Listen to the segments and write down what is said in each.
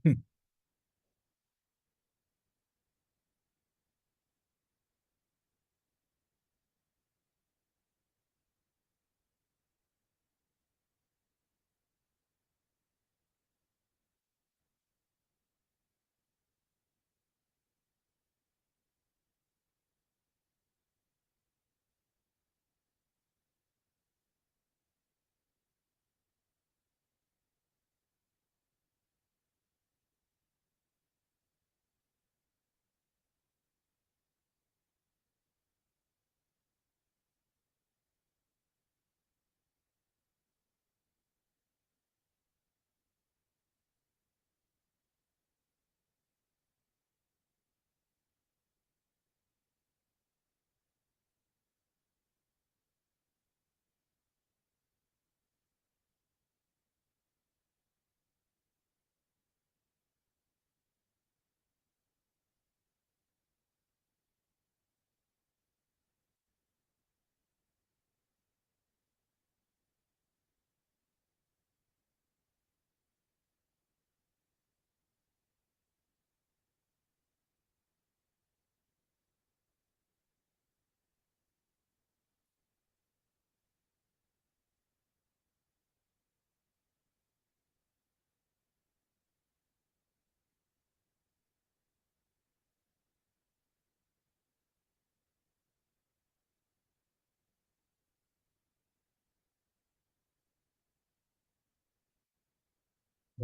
สวั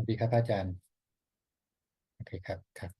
สดีครับอาจารย์โอเคครับ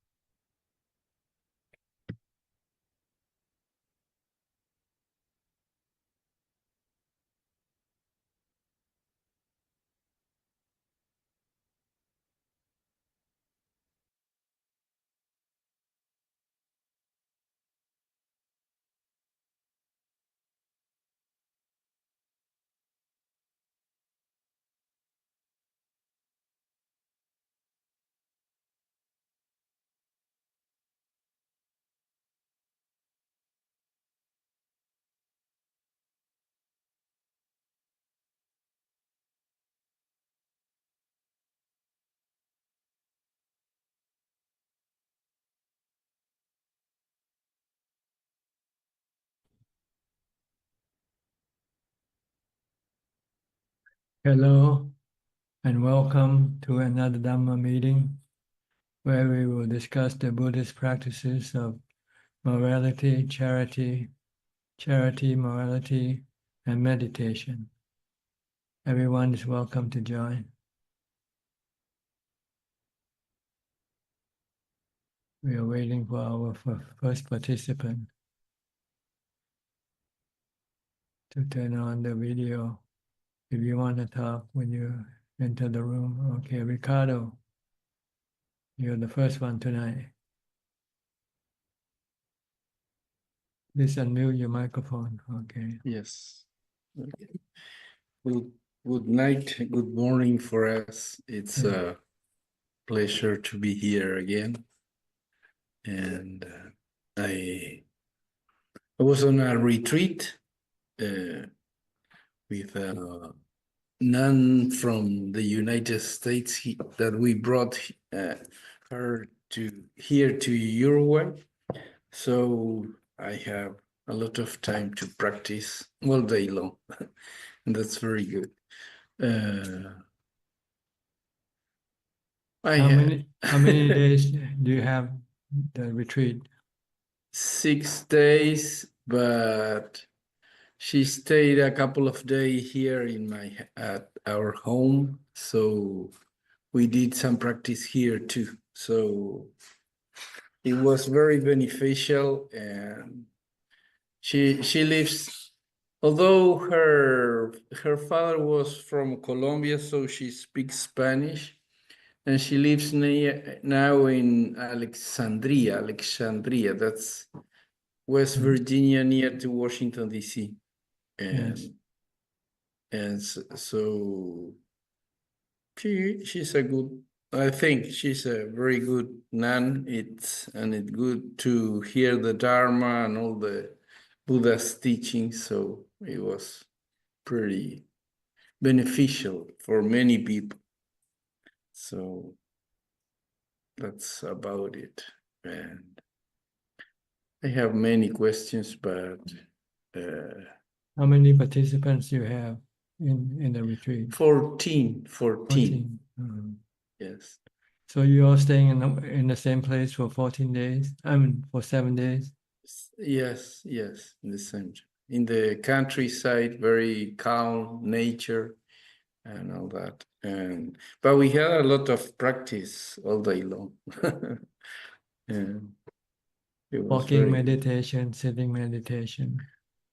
Hello and welcome to another Dhamma meeting where we will discuss the Buddhist practices of morality, morality, and meditation. Everyone is welcome to join. We are waiting for our first participant to turn on the video. If you want to talk when you enter the room, okay, Ricardo, you're the first one tonight. Please unmute your microphone, okay. Yes. Okay. Good night, good morning for us. It's a pleasure to be here again. And I was on a retreat with a nun from the United States that we brought her here to Uruguay. So I have a lot of time to practice all day long. And that's very good. How many days do you have the retreat? 6 days, but she stayed a couple of days here at our home, so we did some practice here too. So it was very beneficial, and she lives, although her father was from Colombia, so she speaks Spanish, and she lives now in Alexandria. That's West Virginia, near to Washington, D.C. And so she's a good, I think she's a very good nun. It's good to hear the Dharma and all the Buddha's teachings. So it was pretty beneficial for many people. So that's about it. And I have many questions, but How many participants you have in the retreat? 14. 14. Yes. So you're all staying in the same place for 14 days? I mean, for 7 days? Yes, in the same, in the countryside, very calm nature and all that. But we had a lot of practice all day long. And it was Walking very, meditation, sitting meditation,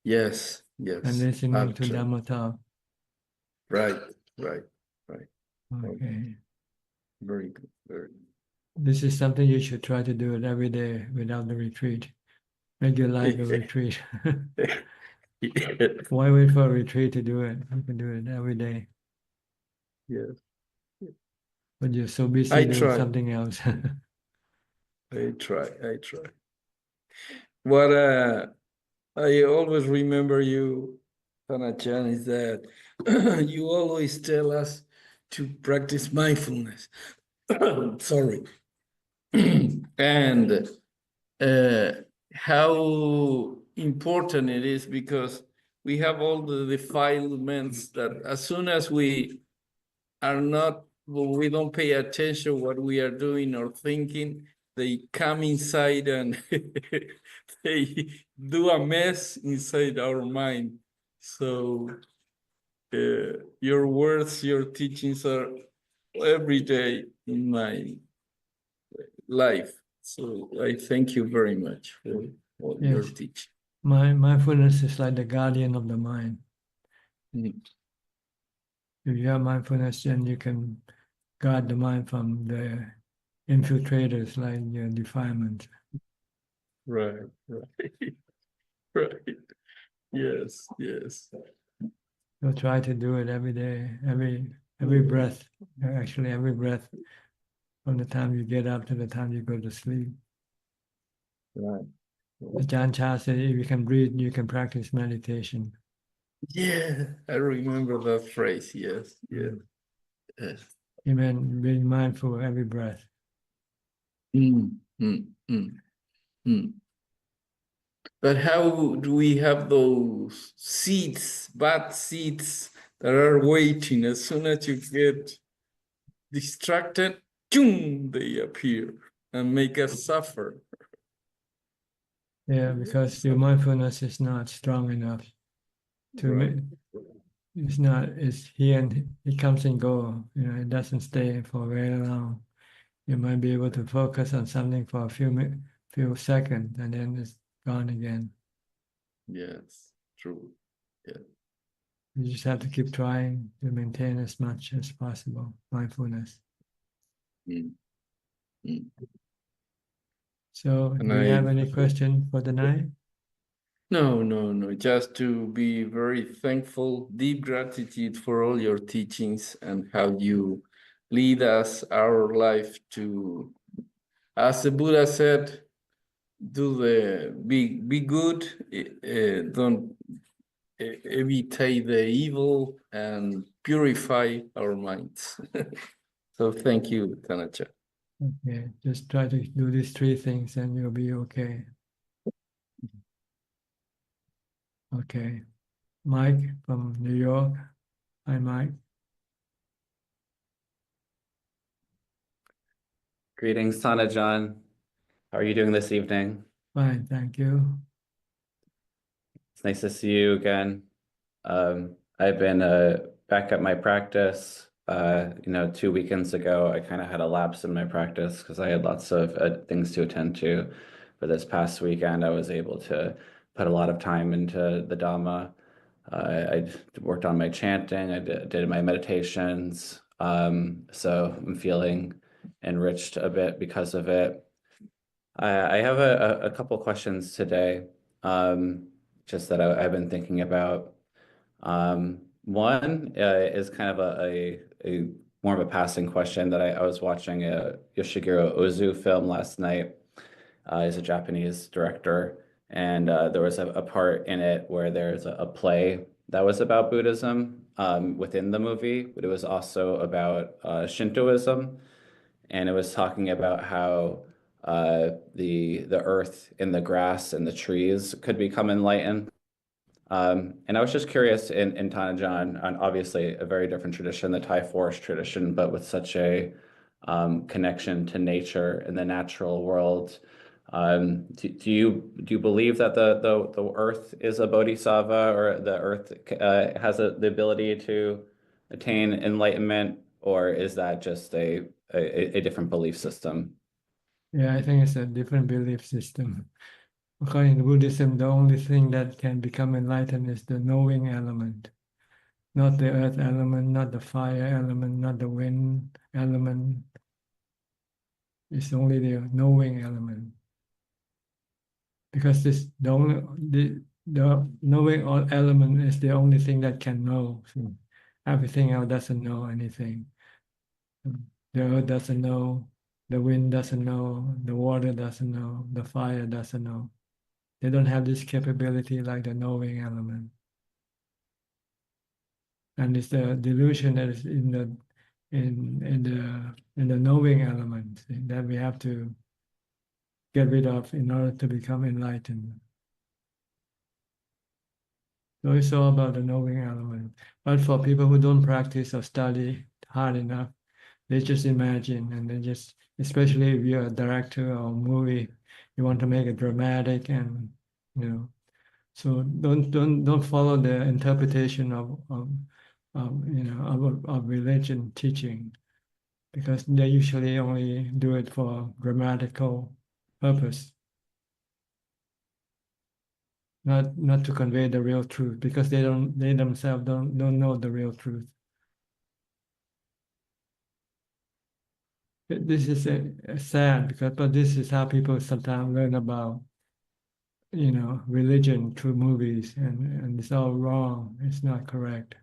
yes, and listening to actually. Dhammatalk. Right. Okay. Very good, very good. This is something you should try to do it every day without the retreat. Make your life a retreat. Why wait for a retreat to do it? You can do it every day. Yes. But you're so busy I doing try. something else. I try. What I always remember you, Panachan, is that you always tell us to practice mindfulness. Sorry. And how important it is, because we have all the defilements that as soon as we are not, we don't pay attention what we are doing or thinking, they come inside and they do a mess inside our mind. So your words, your teachings are every day in my life. So I thank you very much for all your Yes. teaching. Mindfulness is like the guardian of the mind. Mm. If you have mindfulness, then you can guard the mind from the infiltrators like your defilement. Right. Yes. So try to do it every day, every breath. Actually, every breath, from the time you get up to the time you go to sleep. Right. Ajaan Suchart said, if you can breathe, you can practice meditation. Yeah, I remember that phrase. Yes. He meant being mindful of every breath. But how do we have those seeds, bad seeds, that are waiting? As soon as you get distracted, boom, they appear and make us suffer. Yeah, because your mindfulness is not strong enough to Right. it's here and it comes and go. It doesn't stay for very long. You might be able to focus on something for a few seconds and then it's gone again. Yes, true. Yeah. You just have to keep trying to maintain as much as possible mindfulness. Mm. So, And do you have any question for the night? No. Just to be very thankful, deep gratitude for all your teachings and how you lead us, our life, to, as the Buddha said, be good, don't evitate the evil, and purify our minds. So thank you, Tanacha. Okay, just try to do these 3 things and you'll be okay. Okay. Mike from New York. Hi, Mike. Greetings, Ajaan. How are you doing this evening? Fine, thank you. It's nice to see you again. I've been back at my practice. 2 weekends ago, I kind of had a lapse in my practice because I had lots of things to attend to. But this past weekend, I was able to put a lot of time into the Dhamma. I worked on my chanting. I did my meditations. So I'm feeling enriched a bit because of it. I have a couple questions today, just that I've been thinking about. One is kind of a more of a passing question that I was watching a Yoshiguro Ozu film last night. He's a Japanese director, and there was a part in it where there's a play that was about Buddhism within the movie, but it was also about Shintoism. and it was talking about how the earth and the grass and the trees could become enlightened. And I was just curious in Thanajan, on obviously a very different tradition, the Thai forest tradition, but with such a connection to nature and the natural world. Do you believe that the earth is a bodhisattva, or the earth has the ability to attain enlightenment, or is that just a different belief system? Yeah, I think it's a different belief system. According to Buddhism, the only thing that can become enlightened is the knowing element, not the earth element, not the fire element, not the wind element. It's only the knowing element. Because the knowing element is the only thing that can know. So everything else doesn't know anything. The earth doesn't know, the wind doesn't know, the water doesn't know, the fire doesn't know. They don't have this capability like the knowing element. And it's the delusion that is in the knowing element that we have to get rid of in order to become enlightened. So it's all about the knowing element. But for people who don't practice or study hard enough, they just imagine, and they just, especially if you're a director or a movie, you want to make it dramatic, and so don't follow the interpretation of religion teaching, because they usually only do it for grammatical purpose, not to convey the real truth, because they themselves don't know the real truth. This is sad, but this is how people sometimes learn about religion through movies, and it's all wrong. It's not correct.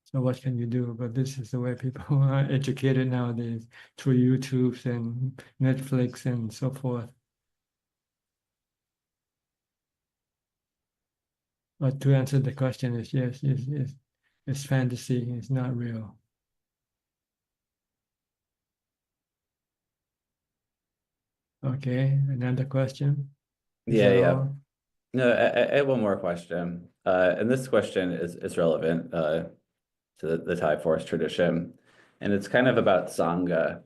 So what can you do? But this is the way people are educated nowadays, through YouTube and Netflix and so forth. But to answer the question is yes, it's fantasy. It's not real. Okay, another question? Yeah. No, I have one more question. And this question is relevant to the Thai forest tradition. And it's kind of about Sangha.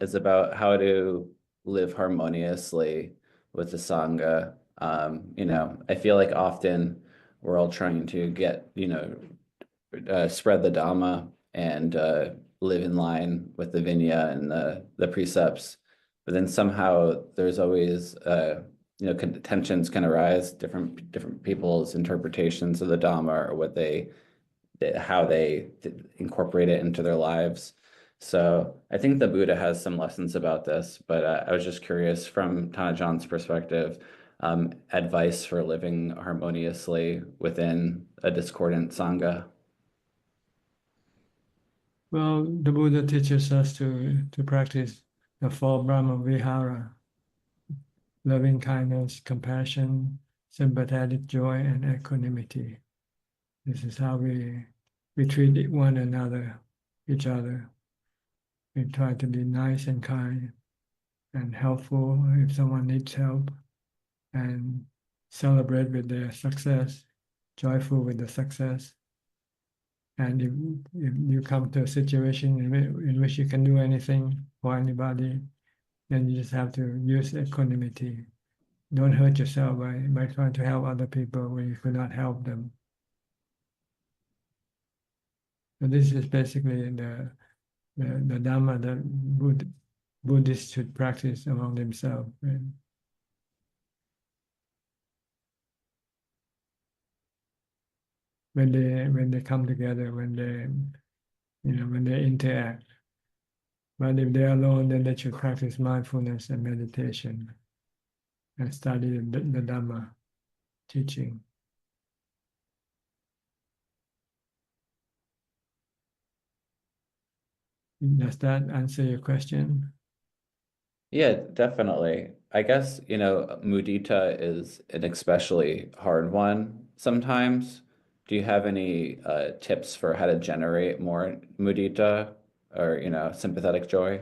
It's about how to live harmoniously with the Sangha. I feel like often we're all trying to get, spread the Dhamma and live in line with the Vinaya and the precepts. But then somehow there's always tensions can arise, different people's interpretations of the Dhamma, or how they incorporate it into their lives. So I think the Buddha has some lessons about this, but I was just curious from Tanajan's perspective, advice for living harmoniously within a discordant Sangha. Well, the Buddha teaches us to practice the four Brahma Vihara: loving kindness, compassion, sympathetic joy, and equanimity. This is how we treat one another, each other. We try to be nice and kind and helpful if someone needs help, and celebrate with their success, joyful with the success. And if you come to a situation in which you can do anything for anybody, then you just have to use equanimity. Don't hurt yourself by trying to help other people when you could not help them. So this is basically the Dhamma that Buddhists should practice among themselves. Right? When they come together, when they interact. But if they're alone, then they should practice mindfulness and meditation and study the Dhamma teaching. Does that answer your question? Yeah, definitely. I guess, mudita is an especially hard one sometimes. do you have any tips for how to generate more mudita or, sympathetic joy?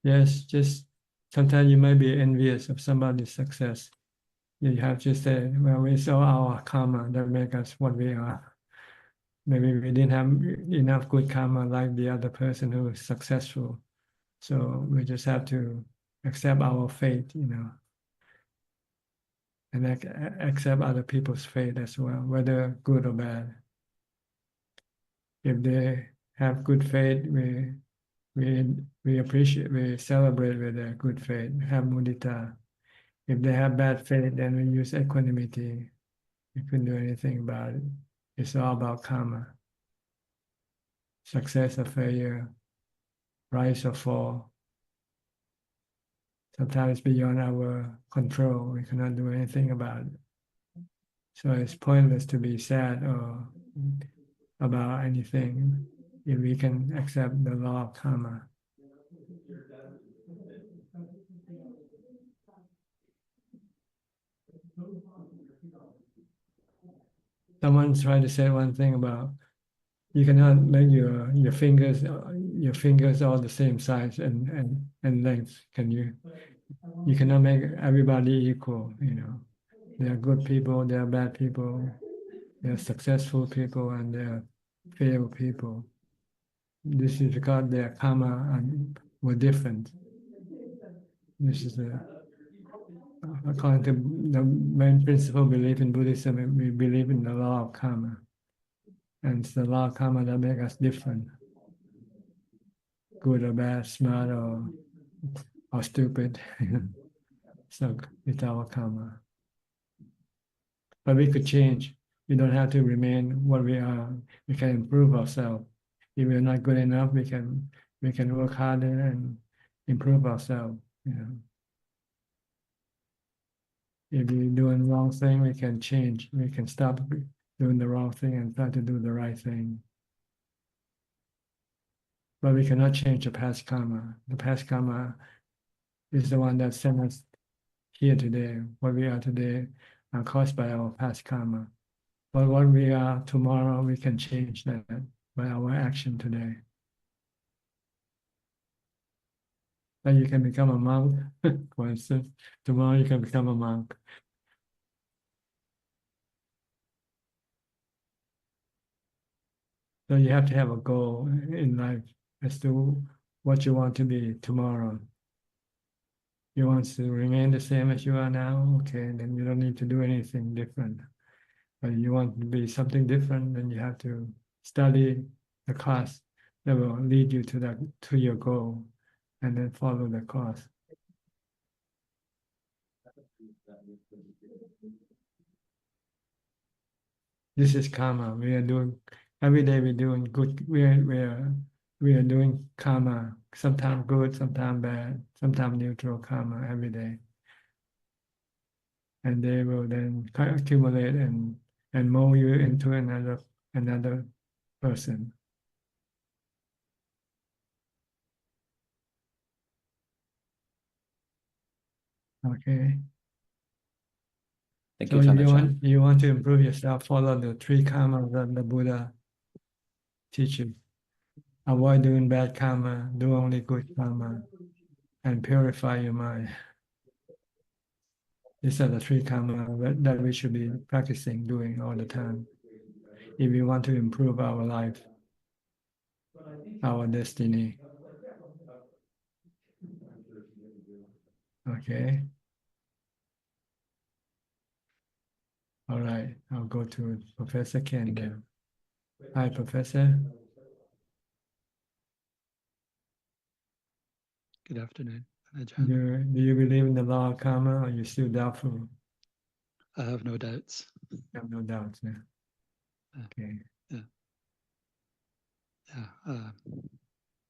Yes, just sometimes you might be envious of somebody's success. You have to say, well, it's all our karma that make us what we are. Maybe we didn't have enough good karma like the other person who is successful. So we just have to accept our fate, and accept other people's fate as well, whether good or bad. If they have good fate, we appreciate, we celebrate with their good fate, have mudita. If they have bad fate, then we use equanimity. You couldn't do anything about it. It's all about karma. Success or failure, rise or fall. Sometimes beyond our control. We cannot do anything about it. So it's pointless to be sad or about anything if we can accept the law of karma. Someone tried to say one thing about you cannot make your fingers all the same size and length. Can you? You cannot make everybody equal. There are good people, there are bad people, there are successful people, and there are failed people. This is because their karma were different. This is according to the main principle belief in Buddhism. We believe in the law of karma, and it's the law of karma that makes us different, good or bad, smart or stupid. So it's our karma. But we could change. We don't have to remain what we are. We can improve ourselves. If we're not good enough, we can work harder and improve ourselves. If we're doing wrong thing, we can change. We can stop doing the wrong thing and try to do the right thing. But we cannot change the past karma. The past karma is the one that sent us here today. What we are today are caused by our past karma. But what we are tomorrow, we can change that by our action today. Then you can become a monk, for instance. Tomorrow you can become a monk. So you have to have a goal in life as to what you want to be tomorrow. You want to remain the same as you are now, okay, then you don't need to do anything different. But you want to be something different, then you have to study the class that will lead you to your goal, and then follow the course. This is karma. We are doing every day. We're doing good. We are doing karma. Sometimes good, sometimes bad, sometimes neutral karma every day, and they will then accumulate and mold you into another person. Okay. Thank So you, you want to improve yourself, follow the three karmas that the Buddha teaches. Avoid doing bad karma, do only good karma, and purify your mind. These are the three karma that we should be practicing, doing all the time. If we want to improve our life, our destiny. Okay. All right, I'll go to Professor Ken now. Hi, Professor. Good afternoon, Ajahn. Do you believe in the law of karma, or are you still doubtful? I have no doubts. You have no doubts now. Okay.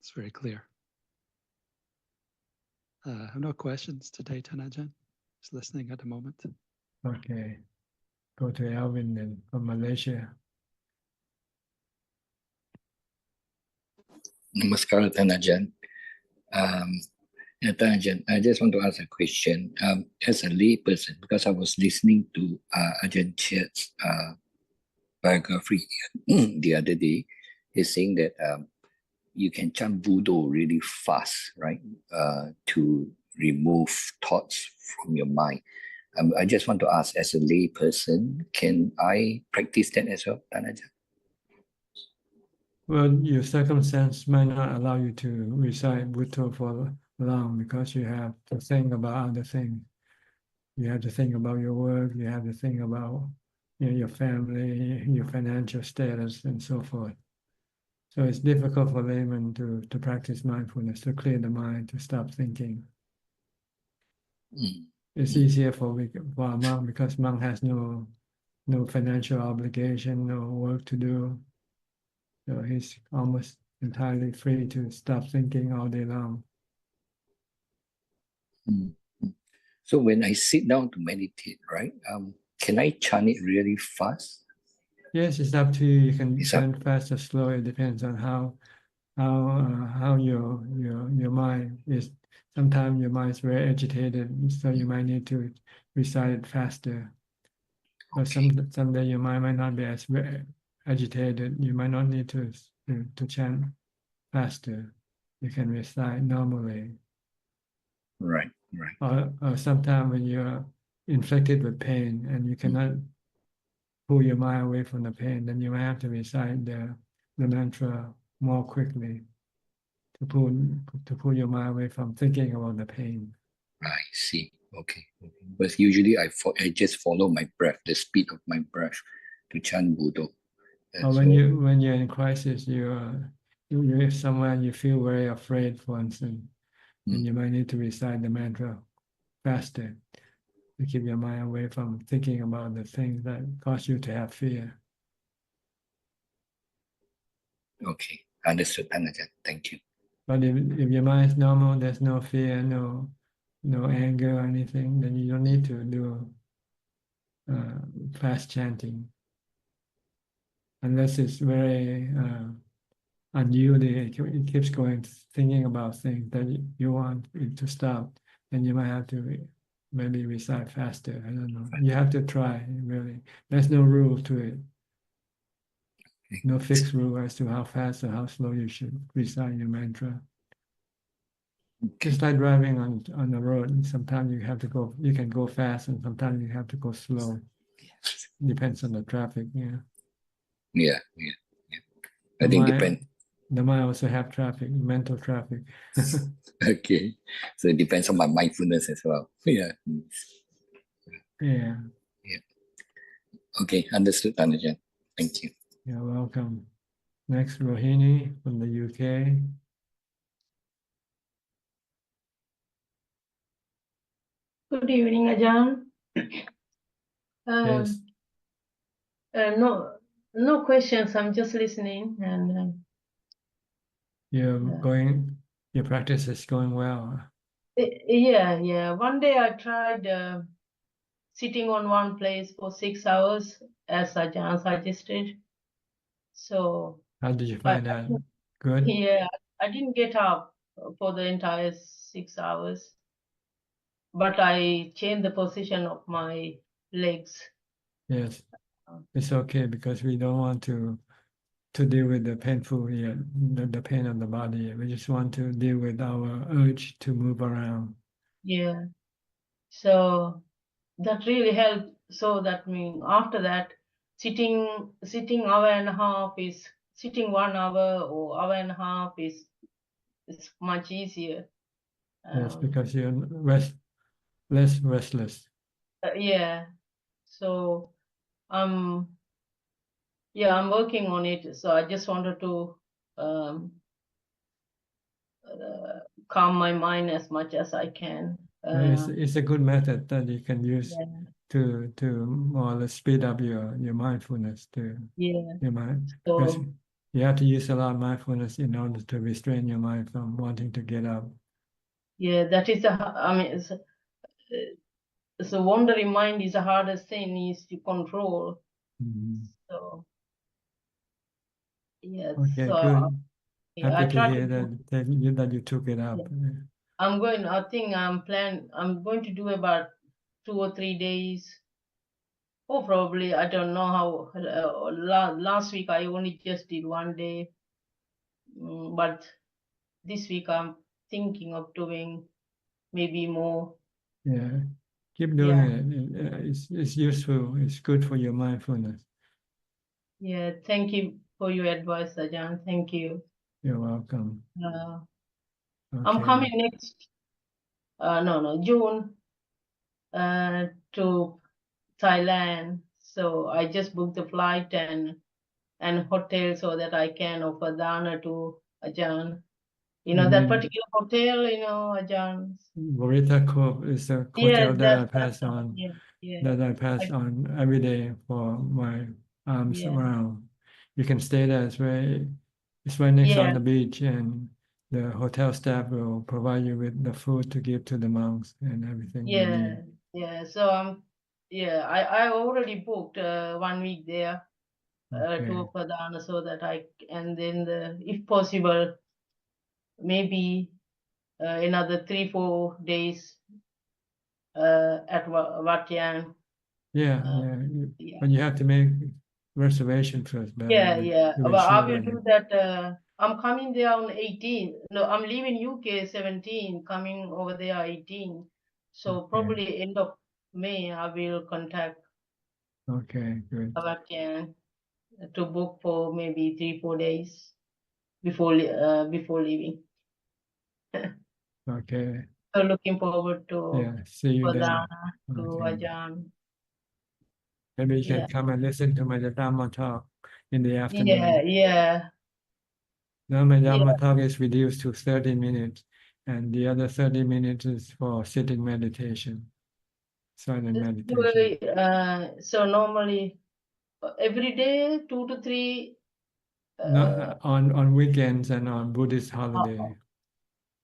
It's very clear. I have no questions today, Ajahn. Just listening at the moment. Okay. Go to Alvin then from Malaysia. Namaskar, Ajahn. Ajahn, I just want to ask a question. As a lay person, because I was listening to Ajahn Suchart's biography the other day. He's saying that you can chant Buddha really fast, right? To remove thoughts from your mind. I just want to ask, as a lay person, can I practice that as well, Tanaja? Well, your circumstance might not allow you to recite Buddha for long because you have to think about other things. You have to think about your work, you have to think about your family, your financial status, and so forth. So it's difficult for laymen to practice mindfulness, to clear the mind, to stop thinking. It's easier for a monk because monk has no financial obligation, no work to do. So he's almost entirely free to stop thinking all day long. So when I sit down to meditate, right? Can I chant it really fast? Yes, it's up to you. You can It's up- chant fast or slow. It depends on how your mind is. Sometimes your mind is very agitated, so you might need to recite it faster. Or someday your mind might not be as very agitated. You might not need to chant faster. You can recite normally. Right. Or sometimes when you're inflicted with pain and you cannot pull your mind away from the pain, then you might have to recite the mantra more quickly to pull your mind away from thinking about the pain. I see. Okay. But usually I just follow my breath, the speed of my breath, to chant Buddha. Or when you're in crisis, you're somewhere and you feel very afraid, for instance, and you might need to recite the mantra faster to keep your mind away from thinking about the things that cause you to have fear. Okay, understood, Anajan. Thank you. But if your mind is normal, there's no fear, no anger or anything, then you don't need to do fast chanting. Unless it's very unduly, it keeps going, thinking about things that you want it to stop, then you might have to maybe recite faster. I don't know. You have to try, really. There's no rule to it. No fixed rule as to how fast or how slow you should recite your mantra. Just like driving on the road, sometimes you can go fast, and sometimes you have to go slow. Depends on the traffic, Yeah. I think depends. The mind also have traffic, mental traffic. Okay, so it depends on my mindfulness as well. Yeah. Okay, understood, Anajan. Thank you. You're welcome. Next, Rohini from the UK. Good evening, Ajahn. Yes. No questions. I'm just listening, and your practice is going well. yeah. One day I tried sitting on one place for 6 hours, as Ajahn suggested. So how did you find that? Good? Yeah, I didn't get up for the entire 6 hours, but I changed the position of my legs. Yes, it's okay because we don't want to deal with the painful, the pain of the body. We just want to deal with our urge to move around. Yeah, so that really helped. So that means after that, sitting hour and a half is sitting 1 hour or hour and a half is much easier. Yes, because you're less restless. Yeah, so I'm working on it. So I just wanted to calm my mind as much as I can. It's a good method that you can use Yeah. to more or less speed up your mindfulness your mind. Because So you have to use a lot of mindfulness in order to restrain your mind from wanting to get up. yeah, that is the wandering mind is the hardest thing is to control. So yes. Okay, so good. yeah, Happy I to try hear to that you took it up. I'm going to do about 2 or 3 days Oh, probably, I don't know how. Last week I only just did 1 day, but this week I'm thinking of doing maybe more. Yeah, keep doing it. It's useful. It's good for your mindfulness. Yeah, thank you for your advice, Ajahn. Thank you. You're welcome. I'm Okay. coming next, June, to Thailand. So I just booked the flight and hotel so that I can offer dana to Ajahn. You know that particular hotel, Ajahn. Borita Cove is a Yes, hotel that I that's pass one. on. Yeah, yeah. That I pass on every day for my arms Yeah. around. You can stay there. It's right next on Yeah. the beach, and the hotel staff will provide you with the food to give to the monks and everything you Yeah, need. yeah. So I already booked 1 week there Okay. to offer dana so that and then if possible, maybe another 3-4 days at Wat Yang. Yeah, Yeah. but you have to make reservation first, Yeah, to But be I sure will that do that. I'm coming there on 18. No, I'm leaving UK 17, coming over there 18. So probably end of May, I will contact Okay, good. Wat Yang to book for maybe 3-4 days before leaving. Okay, So looking forward to yeah, see you then. Pradana, to Okay. Ajahn. Maybe you can Yeah. come and listen to my Dharma talk in the afternoon. Yeah. Now my Dharma talk is reduced to 30 minutes, and the other 30 minutes is for sitting meditation, silent meditation. So normally every day 2 to 3. Not on weekends and on Buddhist Oh, holiday.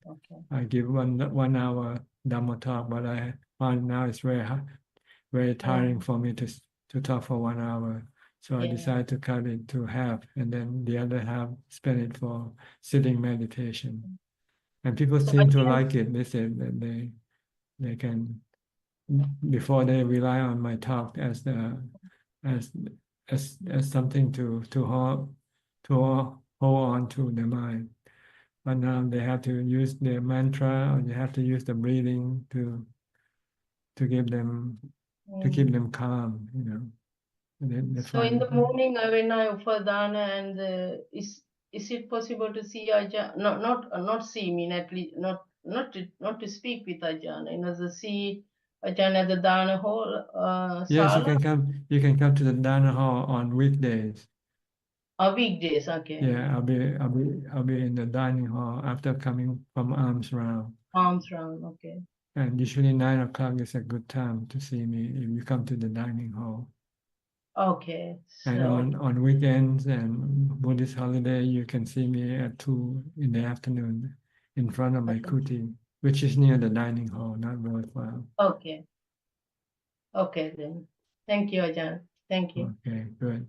okay. I give 1 hour Dhamma talk, but I find now it's very tiring for me to talk for 1 hour. So I Yeah. decided to cut it to half, and then the other half spend it for sitting meditation. And people So seem to again, like it. They say that they can, before they rely on my talk as something to hold on to their mind. But now they have to use their mantra, or they have to use the breathing to give them to keep them calm. They so in find the morning when I offer dana, and is it possible to see Ajahn? Not see, mean at least not to speak with Ajahn. To see Ajahn at the dana hall, yes, you sala, can come. You can come to the Dana Hall on weekdays. weekdays. Okay. Yeah, I'll be in the dining hall after coming from arms round. Arms round. Okay. And usually 9 o'clock is a good time to see me if you come to the dining hall. Okay. And So on weekends and Buddhist holiday, you can see me at 2 in the afternoon in front of my kuti, which is near the dining hall, not very far. okay. Okay then. Thank you, Ajahn. Thank you. Okay, good.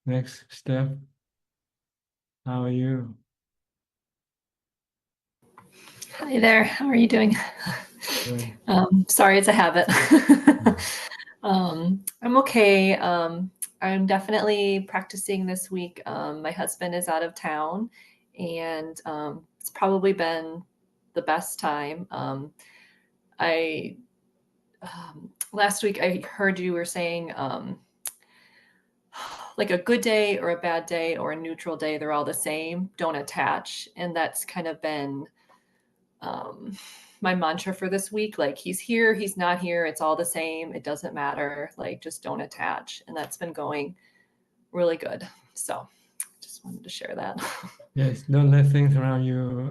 Next step. How are you? Hi there. How are you doing? Good. Sorry, it's a habit. I'm okay. I'm definitely practicing this week. My husband is out of town, and it's probably been the best time. Last week I heard you were saying like a good day or a bad day or a neutral day, they're all the same. Don't attach, and that's kind of been my mantra for this week. Like, he's here, he's not here, it's all the same, it doesn't matter, like, just don't attach. And that's been going really good. So just wanted to share that. Yes, don't let things around you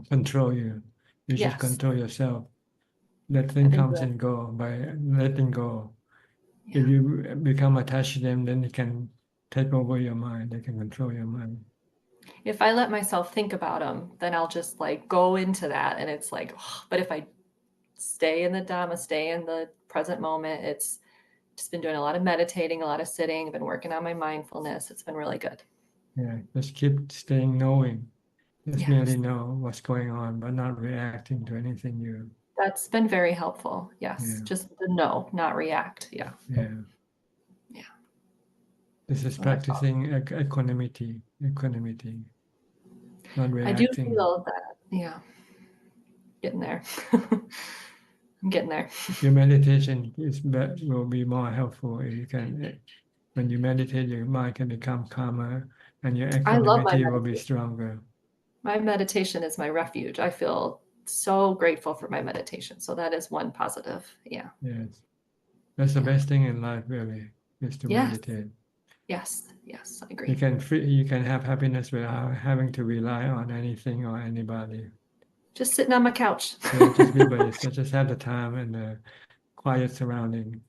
control you. You should Yes. control yourself. Let things come and go by letting go. If you become attached to them, then it can take over your mind. They can control your mind. If I let myself think about them, then I'll just like go into that, and it's like, oh, but if I stay in the Dhamma, stay in the present moment, it's just been doing a lot of meditating, a lot of sitting, been working on my mindfulness. It's been really good. Yeah, just keep staying knowing. Just Yes. merely know what's going on, but not reacting to anything you That's been very helpful. Yes. Yeah. Just the no, not react. Yeah. Yeah. Yeah. This is So that's all. practicing equanimity, not I do reacting. feel that. Yeah. Getting there. I'm getting there. Your meditation will be more helpful if you can. When you meditate, your mind can become calmer, and your I love my equanimity will be meditation. stronger. My meditation is my refuge. I feel so grateful for my meditation. So that is one positive. Yeah. Yes, that's the best thing in life, really, is to Yes. meditate. Yes. Yes. I You agree. can have happiness without having to rely on anything or anybody. Just sitting on my couch. Yeah, just be by yourself. Just have the time and the quiet surrounding.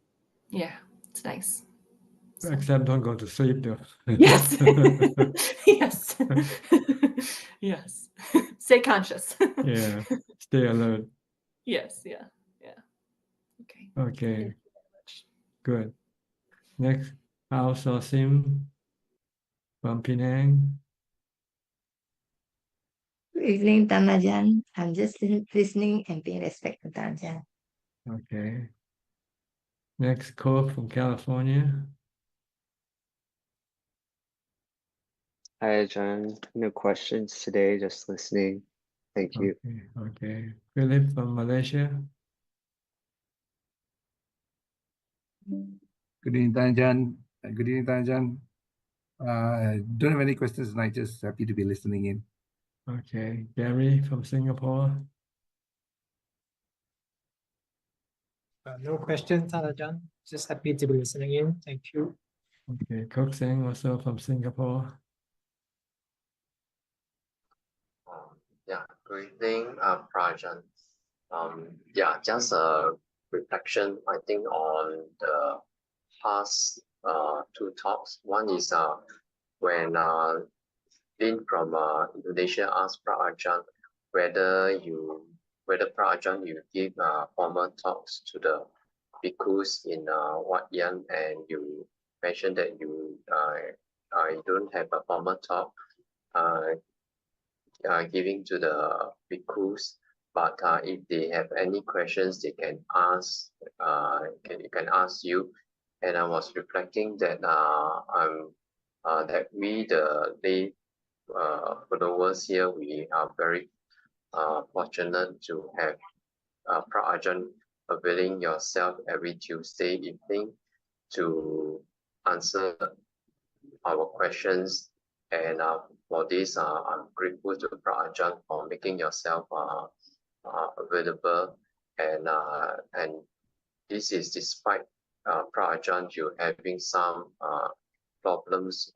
Yeah, it's nice. So. Except don't go to sleep, though. Yes. Yes. Yes. Stay conscious. Yeah, stay alert. Yes. Yeah. Yeah. Okay. Okay, Thank you very much. good. Next, Ao So Sim from Penang. Good evening, Ajaan. I'm just listening and paying respect to Ajaan. Okay. Next, Cove from California. Hi, Ajahn. No questions today, just listening. Thank you. Okay, okay. Philip from Malaysia. Good evening, Ajahn. Good evening, Ajahn. Don't have any questions tonight, just happy to be listening in. Okay, Gary from Singapore. No questions, Ajahn. Just happy to be listening in. Thank you. Okay, Kok Seng also from Singapore. Yeah, good evening, Prajan. Yeah, just a reflection, I think, on the past two talks. One is when Lin from Indonesia asked Prajan whether Prajan you give formal talks to the bhikkhus in Wat Yan, and you mentioned that you don't have a formal talk giving to the bhikkhus, but if they have any questions, they can ask. Can ask you. And I was reflecting that that we the lay followers here, we are very fortunate to have Prajan availing yourself every Tuesday evening to answer our questions. And for this, I'm grateful to Prajan for making yourself available. And this is despite Prajan you having some problems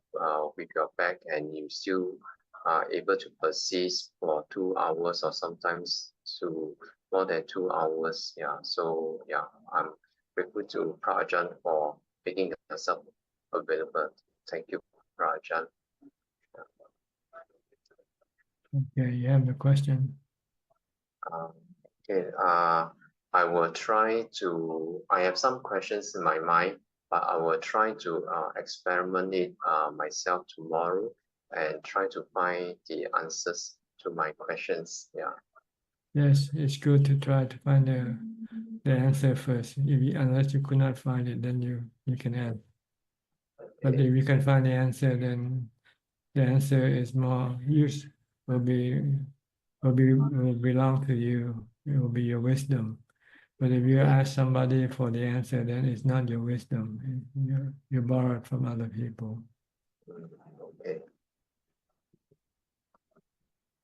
with your back, and you still are able to persist for 2 hours or sometimes to more than 2 hours. Yeah, so yeah, I'm grateful to Prajan for making yourself available. Thank you, Prajan. Okay, you have the question. Okay, I will try to, I have some questions in my mind, but I will try to experiment it myself tomorrow and try to find the answers to my questions. Yeah. Yes, it's good to try to find the answer first. Unless you could not find it, then you can add. But if you can find the answer, then the answer is more use will belong to you. It will be your wisdom. But if you ask somebody for the answer, then it's not your wisdom. You borrow it from other people. Okay.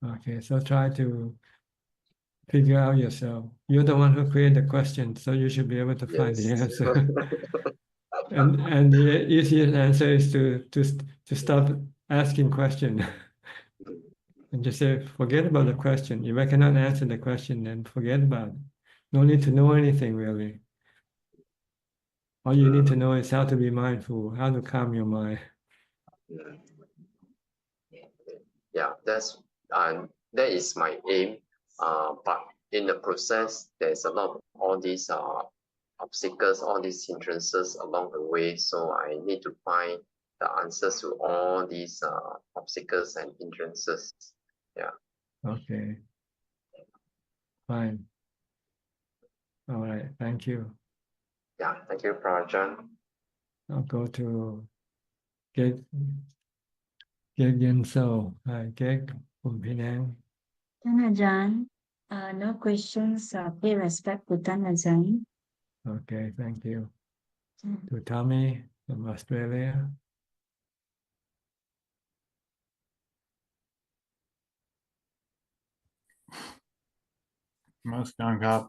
Okay, so try to figure out yourself. You're the one who created the question, so you should be able to find the answer. and the easiest answer is to stop asking question. And just say, forget about the question. If I cannot answer the question, then forget about it. No need to know anything really. All you need to know is how to be mindful, how to calm your mind. Yeah, that is my aim. But in the process, there's a lot of all these obstacles, all these hindrances along the way. So I need to find the answers to all these obstacles and hindrances. Yeah. Okay. Fine. All right, thank you. Yeah, thank you, Prajan. I'll go to Geg Yen So. Hi, Geg from Penang. Ajahn, no questions. Pay respect to Ajahn. Okay, thank you. To Tommy from Australia. Most Gangap.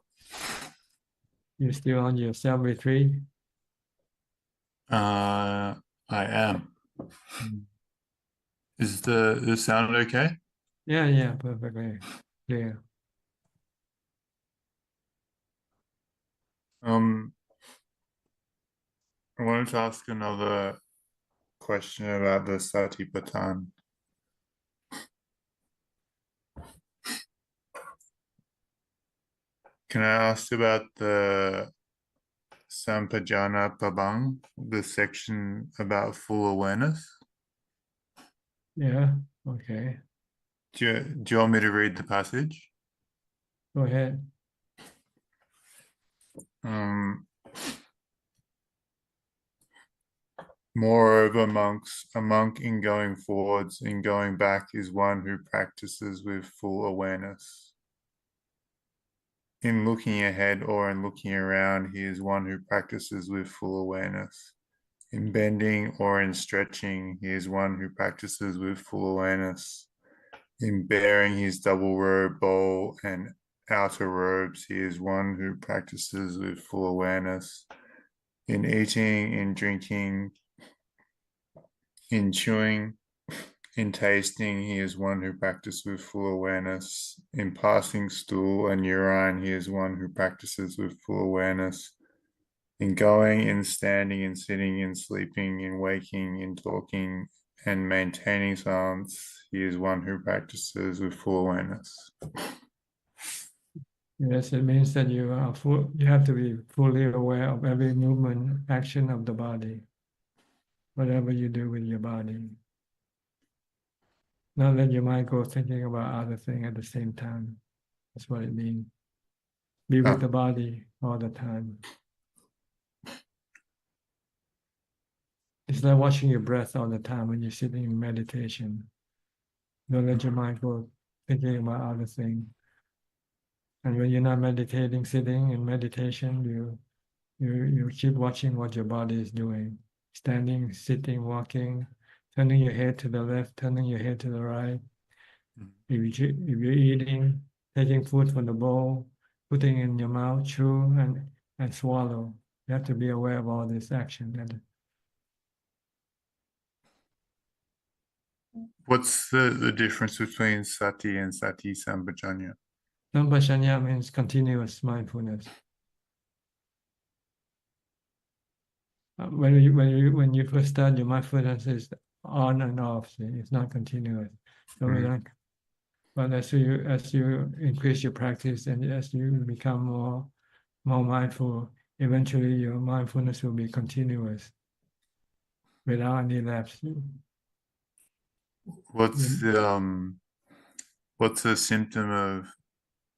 You still on your self-retreat? I am. Is the sound okay? Yeah, perfectly clear. I wanted to ask another question about the Satipatthana. Can I ask about the Sampajana Pabang, the section about full awareness? Yeah, okay. Do you want me to read the passage? Go ahead. Moreover, monks, a monk in going forwards, in going back, is one who practices with full awareness. In looking ahead or in looking around, he is one who practices with full awareness. In bending or in stretching, he is one who practices with full awareness. In bearing his double robe bowl and outer robes, he is one who practices with full awareness. In eating, in drinking, in chewing, in tasting, he is one who practices with full awareness. In passing stool and urine, he is one who practices with full awareness. In going, in standing, in sitting, in sleeping, in waking, in talking, and maintaining silence, he is one who practices with full awareness. Yes, it means that you have to be fully aware of every movement, action of the body, whatever you do with your body. Not let your mind go thinking about other things at the same time. That's what it means. Be with the body all the time. It's like watching your breath all the time when you're sitting in meditation. Don't let your mind go thinking about other things. And when you're not meditating, sitting in meditation, you keep watching what your body is doing. Standing, sitting, walking, turning your head to the left, turning your head to the right. If you're eating, taking food from the bowl, putting in your mouth, chew and swallow. You have to be aware of all this action. What's the difference between sati and sati sampajanya? Sampajanya means continuous mindfulness. When you first start, your mindfulness is on and off. See? It's not continuous. So but as you increase your practice and as you become more mindful, eventually your mindfulness will be continuous without any lapse. What's the symptom of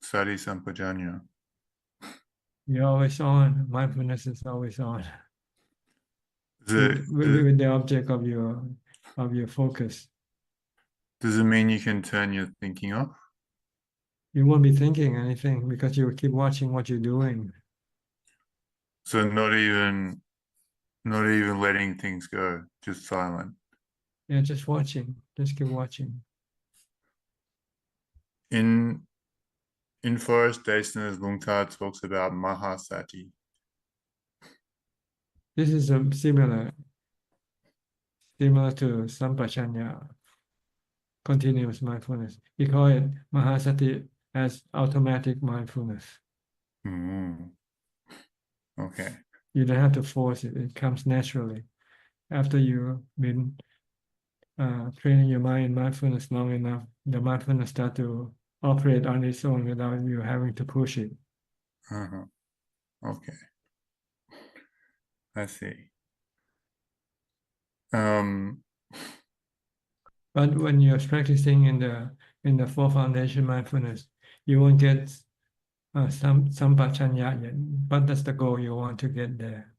sati sampajanya? You're always on. Mindfulness is always on. With the object of your focus. Does it mean you can turn your thinking off? You won't be thinking anything because you will keep watching what you're doing. So not even letting things go, just silent. Yeah, just watching. Just keep watching. In Forest Dacener's Lungta talks about Mahasati. This is similar to Sampajanya, continuous mindfulness. We call it Mahasati as automatic mindfulness. Okay. You don't have to force it. It comes naturally. After you've been training your mind in mindfulness long enough, the mindfulness starts to operate on its own without you having to push it. Okay. I see. But when you're practicing in the four foundation mindfulness, you won't get sampachanya yet, but that's the goal you want to get there.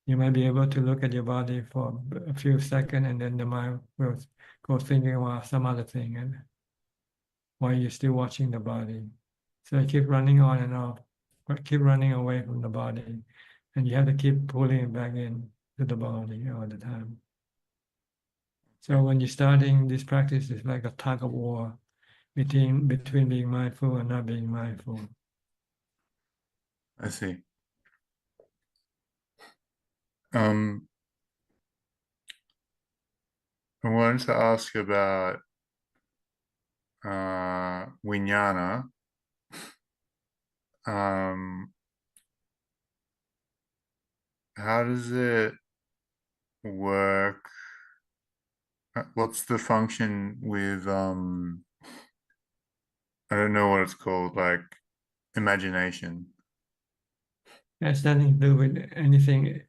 You might be able to look at your body for a few seconds, and then the mind will go thinking about some other thing, and while you're still watching the body. So you keep running on and off, but keep running away from the body, and you have to keep pulling it back in to the body all the time. So when you're starting this practice, it's like a tug of war between being mindful and not being mindful. I see. I wanted to ask about vijnana. How does it work? What's the function with I don't know what it's called, like imagination? Has nothing to do with anything.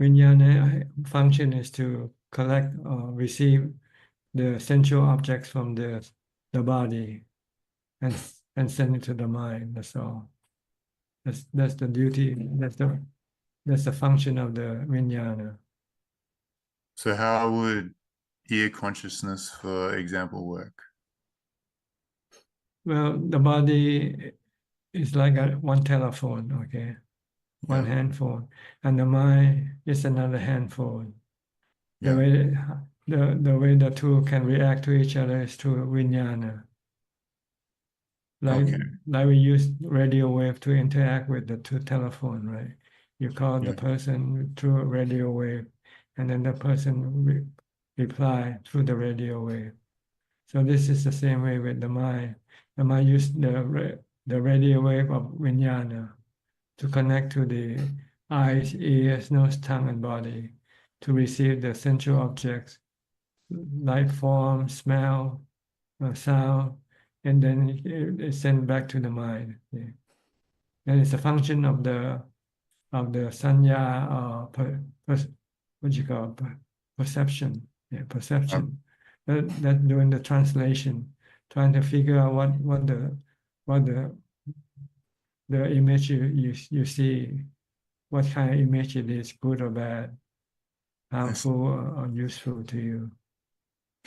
Vijnana function is to collect or receive the sensual objects from the body and send it to the mind. That's all. That's the duty. That's the function of the vijnana. So how would ear consciousness, for example, work? Well, the body is like one telephone, okay? One handphone, and the mind is another handphone. The way the two can react to each other is through vijnana. Like we use radio wave to interact with the two telephone, right? You call the person through a radio wave, and then the person reply through the radio wave. So this is the same way with the mind. The mind uses the radio wave of vijnana to connect to the eyes, ears, nose, tongue, and body to receive the sensual objects, light, form, smell, sound, and then it's sent back to the mind. Yeah. And it's a function of the sanya, what you call perception. Yeah, perception. That doing the translation, trying to figure out what the image you see, what kind of image it is, good or bad, harmful or useful to you.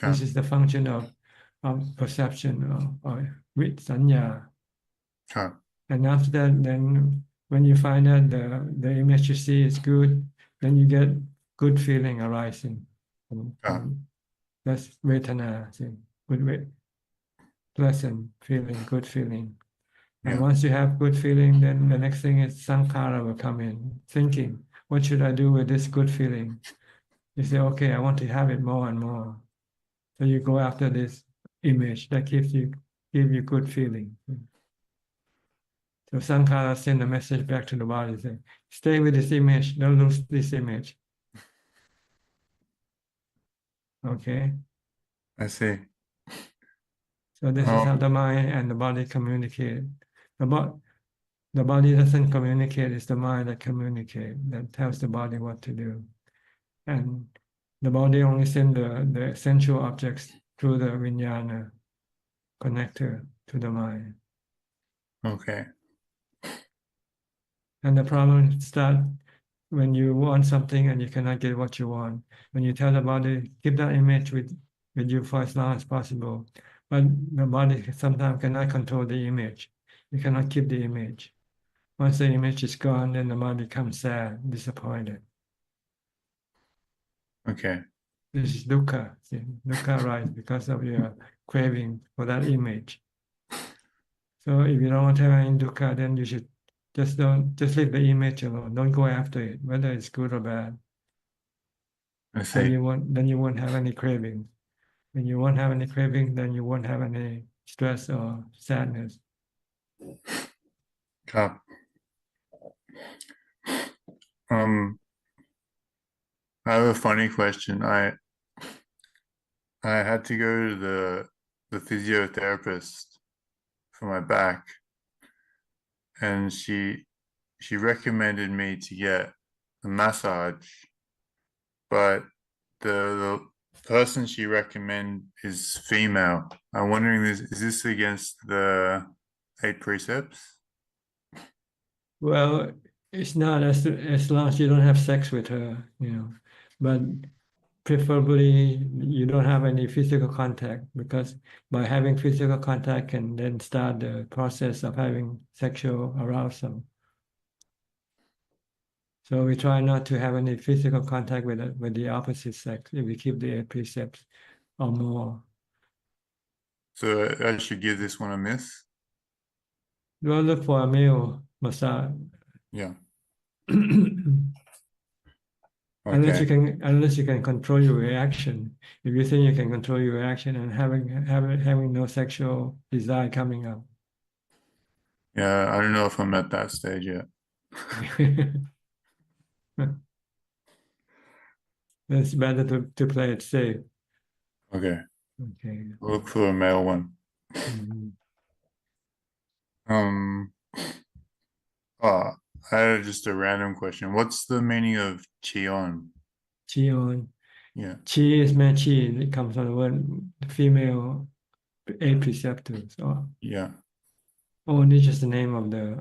This is the function of perception or with sanya. And after that, then when you find that the image you see is good, then you get good feeling arising. That's vedana, good, pleasant feeling, good feeling. And once you have good feeling, then the next thing is sankhara will come in, thinking, what should I do with this good feeling? You say, okay, I want to have it more and more. So you go after this image that give you good feeling. So sankhara send a message back to the body, saying, stay with this image, don't lose this image. Okay? I see. So this is how the mind and the body communicate. The body doesn't communicate, it's the mind that communicates, that tells the body what to do. And the body only sends the sensual objects through the vijnana connector to the mind. Okay. And the problem starts when you want something and you cannot get what you want. When you tell the body, keep that image with you for as long as possible. But the body sometimes cannot control the image. You cannot keep the image. Once the image is gone, then the mind becomes sad, disappointed. Okay. This is dukkha. See, dukkha arises because of your craving for that image. So if you don't want to have any dukkha, then you should just leave the image alone. Don't go after it, whether it's good or bad. I see. Then you won't have any craving. When you won't have any craving, then you won't have any stress or sadness. I have a funny question. I had to go to the physiotherapist for my back, and she recommended me to get a massage, but the person she recommended is female. I'm wondering, is this against the 8 precepts? Well, it's not as long as you don't have sex with her, but preferably you don't have any physical contact, because by having physical contact can then start the process of having sexual arousal. So we try not to have any physical contact with the opposite sex if we keep the 8 precepts or more. So I should give this one a miss? We'll look for a male massage. Yeah. Unless Okay. you can control your reaction. If you think you can control your reaction and having no sexual desire coming up. Yeah, I don't know if I'm at that stage yet. It's better to play it safe. Okay. Okay. Look for a male one. Mhm. I had just a random question. What's the meaning of Cheon? Cheon. Yeah. Chi is male chi. It comes from the word female 8 preceptors. Yeah. Oh, it's just the name of the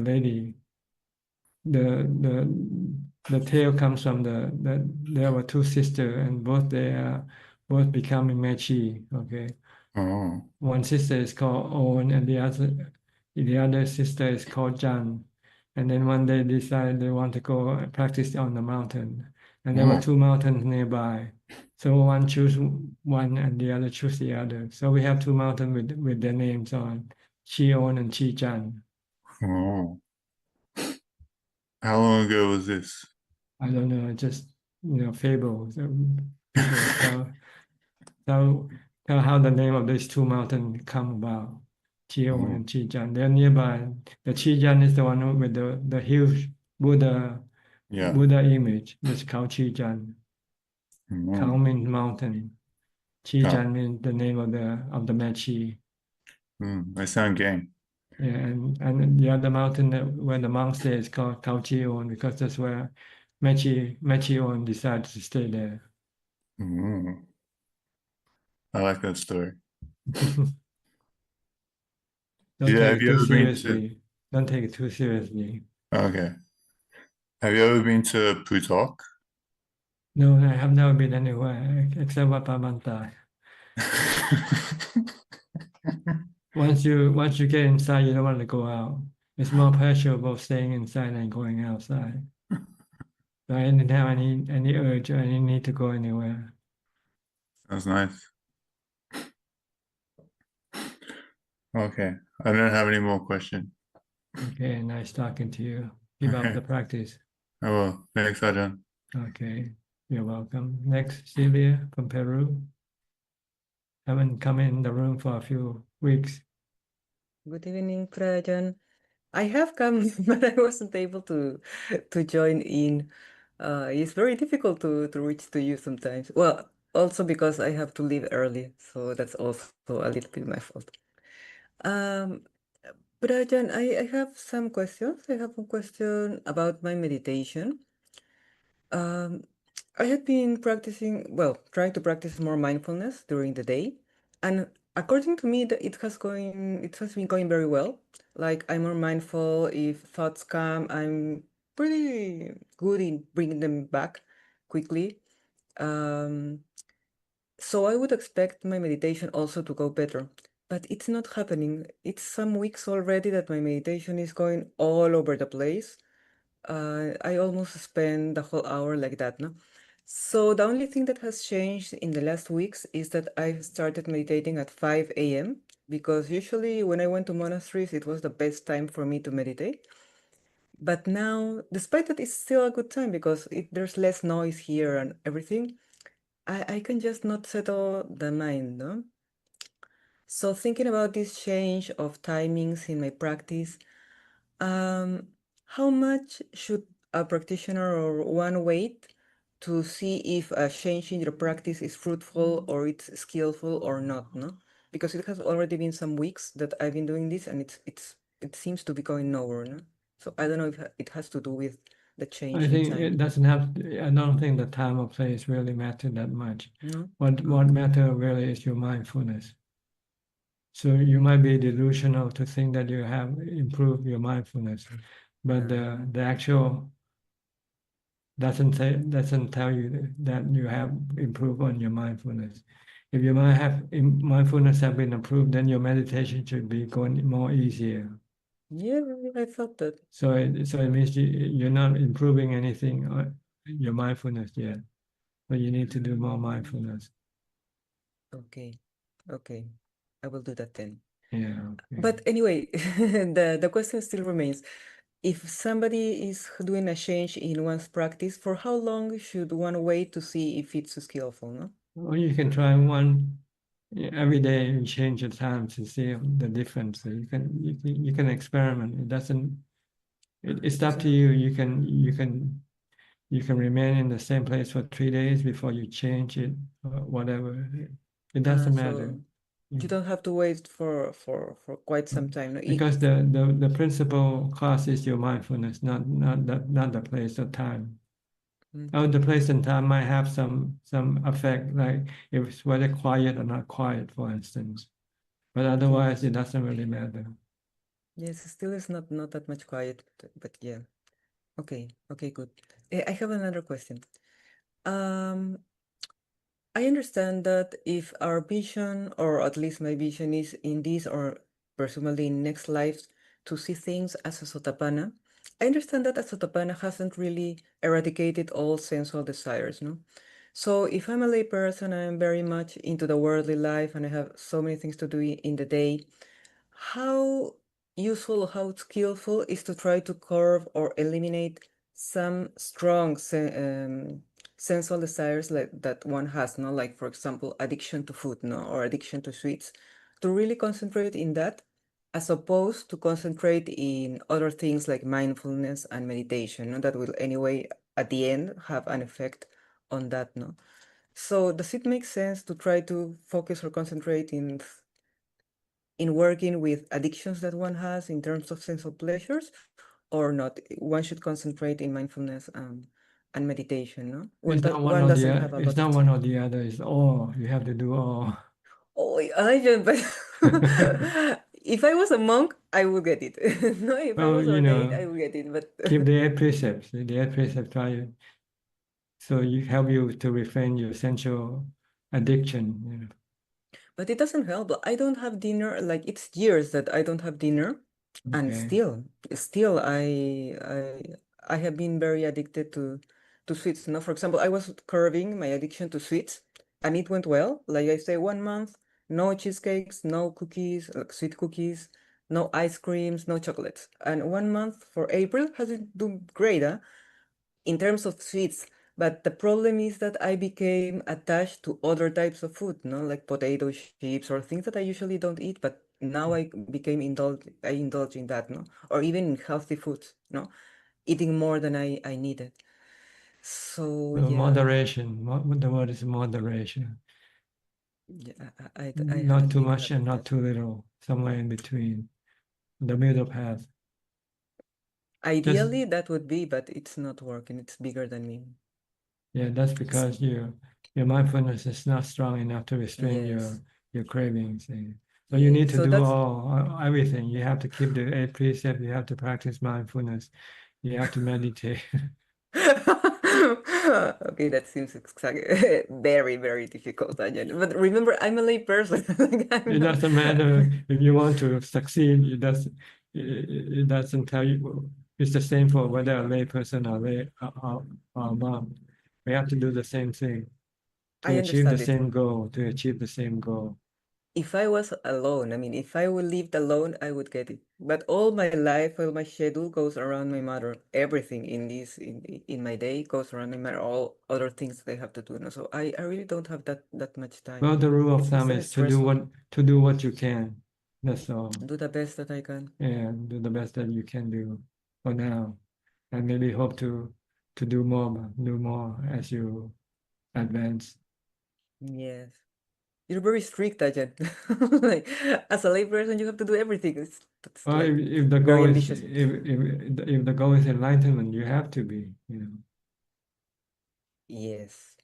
lady. The tale comes from there were 2 sisters, and they are both becoming Mechi. Okay, Oh. one sister is called On, and the other sister is called Jan. And then one day decided they want to go practice on the mountain, and there were 2 mountains nearby. So one choose one, and the other choose the other. So we have 2 mountains with their names on, Chi On and Chi Jan. Oh. How long ago was this? I don't know, just fables. People tell how the name of these 2 mountains come about. Chion and Chijan. They're nearby. The Chijan is the one with the huge Buddha image. That's called Chijan. Khao means mountain. Chijan means the name of the Mechi. I sound game. Yeah, and the other mountain where the monk stays is called Khao Chion, because that's where Mechion decided to stay there. I like that story. Don't take it too seriously. Don't take it too seriously. Okay. Have you ever been to Putok? No, I have never been anywhere except Wapamanta. Once you get inside, you don't want to go out. It's more pleasurable staying inside than going outside. So I didn't have any urge or any need to go anywhere. That's nice. Okay. I don't have any more questions. Okay, nice talking to you. Keep up the practice. I will. Thanks, Ajaan. Okay, you're welcome. Next, Celia from Peru. Haven't come in the room for a few weeks. Good evening, Prajan. I have come, but I wasn't able to join in. It's very difficult to reach to you sometimes. Well, also because I have to leave early, so that's also a little bit my fault. Prajan, I have some questions. I have one question about my meditation. I have been practicing, well, trying to practice more mindfulness during the day, and according to me, it has been going very well. Like, I'm more mindful if thoughts come. I'm pretty good in bringing them back quickly. So I would expect my meditation also to go better, but it's not happening. It's some weeks already that my meditation is going all over the place. I almost spend the whole hour like that, no? So the only thing that has changed in the last weeks is that I've started meditating at 5 a.m. because usually when I went to monasteries, it was the best time for me to meditate. But now, despite that, it's still a good time because there's less noise here and everything. I can just not settle the mind, no? So thinking about this change of timings in my practice, how much should a practitioner or one wait to see if a change in your practice is fruitful or it's skillful or not, no? Because it has already been some weeks that I've been doing this and it seems to be going nowhere, no? So I don't know if it has to do with the change I in think time. it doesn't have. I don't think the time or place really matter that much. No? What matter really is your mindfulness. So you might be delusional to think that you have improved your mindfulness, but the actual doesn't tell you that you have improved on your mindfulness. If your mindfulness have been improved, then your meditation should be going more easier. Yeah, I thought that. So it means you're not improving anything your mindfulness yet, but you need to do more mindfulness. Okay, okay, I will do that then. Yeah. Okay. But anyway, the question still remains. If somebody is doing a change in one's practice, for how long should one wait to see if it's skillful, no? Well, you can try one every day and change the time to see the difference. So you can experiment. It doesn't. It's up to you. You can remain in the same place for 3 days before you change it or whatever. It doesn't matter. So you don't have to wait for quite some time. No? Because the principal cause is your mindfulness, not the place or time. Oh, the place and time might have some effect, like if it's whether quiet or not quiet, for instance. But otherwise, it doesn't really matter. Yes, still is not that much quiet, but yeah. Okay, good. I have another question. I understand that if our vision, or at least my vision, is in this or presumably in next lives to see things as a sotapanna, I understand that a sotapanna hasn't really eradicated all sensual desires, no? So if I'm a lay person, I'm very much into the worldly life and I have so many things to do in the day, how useful, how skillful is to try to curb or eliminate some strong sensual desires that one has, no? Like, for example, addiction to food, no? Or addiction to sweets, to really concentrate in that, as opposed to concentrate in other things like mindfulness and meditation, no? That will anyway, at the end, have an effect on that, no? So does it make sense to try to focus or concentrate in working with addictions that one has in terms of sensual pleasures, or not? One should concentrate in mindfulness and meditation, no? When It's that not one one or doesn't have a it's lot of not one time. or the other. It's all. You have to do all. Oh, but if I was a monk, I would get it. No, if I Well, was ordained, I would get it. But keep the 8 precepts. The 8 precepts try so you help you to refrain your sensual addiction. But it doesn't help. I don't have dinner. Like, it's years that I don't have dinner, and Okay. still, I have been very addicted to sweets. Now, for example, I was curbing my addiction to sweets, and it went well. Like I say, 1 month, no cheesecakes, no cookies, like sweet cookies, no ice creams, no chocolates. And 1 month for April has been doing great, huh? In terms of sweets. But the problem is that I became attached to other types of food, no, like potato chips or things that I usually don't eat. But now I indulge in that, no, or even in healthy foods, no, eating more than I needed. So Well, yeah, moderation. The word is moderation. yeah, I Not haven't too been much and having not that. too little. Somewhere in between. The middle path. Ideally, that would be, but it's not working. It's bigger than me. Yeah, that's because your mindfulness is not strong enough to restrain Yes. your cravings. So you need to So do that's everything. You have to keep the 8 precepts. You have to practice mindfulness. You have to meditate. okay, that seems exactly very, very difficult, Ajahn. But remember, I'm a lay person. Like, It doesn't matter if you want to succeed. It doesn't tell you. It's the same for whether a lay person or or monk. We have to do the same thing to I achieve the understand it. same goal. To achieve the same goal. If I was alone, I mean, if I would lived alone, I would get it. But all my life, all my schedule goes around my mother. Everything in my day goes around my mother. All other things that I have to do. No? So I really don't have that much time. Well, the rule of It's thumb very is to do stressful. what you can. That's all. Do the best that I can. Yeah, do the best that you can do for now, and maybe hope to do more as you advance. Yes. You're very strict, Ajahn. Like, as a lay person, you have to do everything. It's Well, like if the very goal is ambitious. if the goal is enlightenment, you have to be. Yes.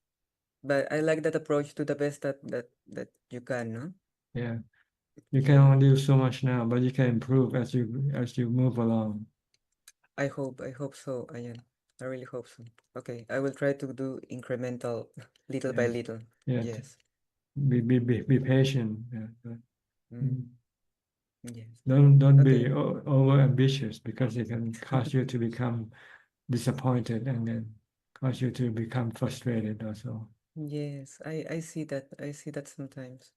But I like that approach to the best that you can, no? Yeah. You can only do so much now, but you can improve as you move along. I hope so, Ajahn. I really hope so. Okay, I will try to do incremental, little by Yes. little. Yeah. Yes. Be patient. Yeah. Yes. Don't Okay. be over ambitious, because it can cause you to become disappointed and then cause you to become frustrated also. Yes, I see that. I see that sometimes.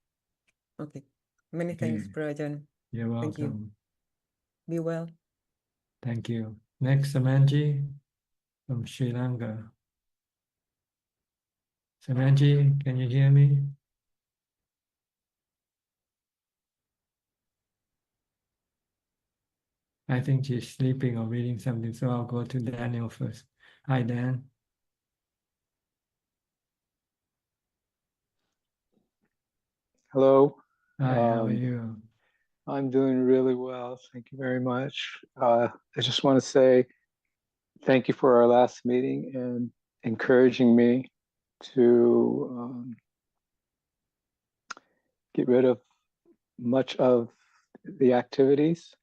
Okay. Many Okay. thanks, Ajahn. You're Thank you. welcome. Be well. Thank you. Next, Samanji from Sri Lanka. Samanji, can you hear me? I think she's sleeping or reading something, so I'll go to Daniel first. Hi, Dan. Hello. Hi, how are you? I'm doing really well. Thank you very much. I just want to say thank you for our last meeting and encouraging me to get rid of much of the activities.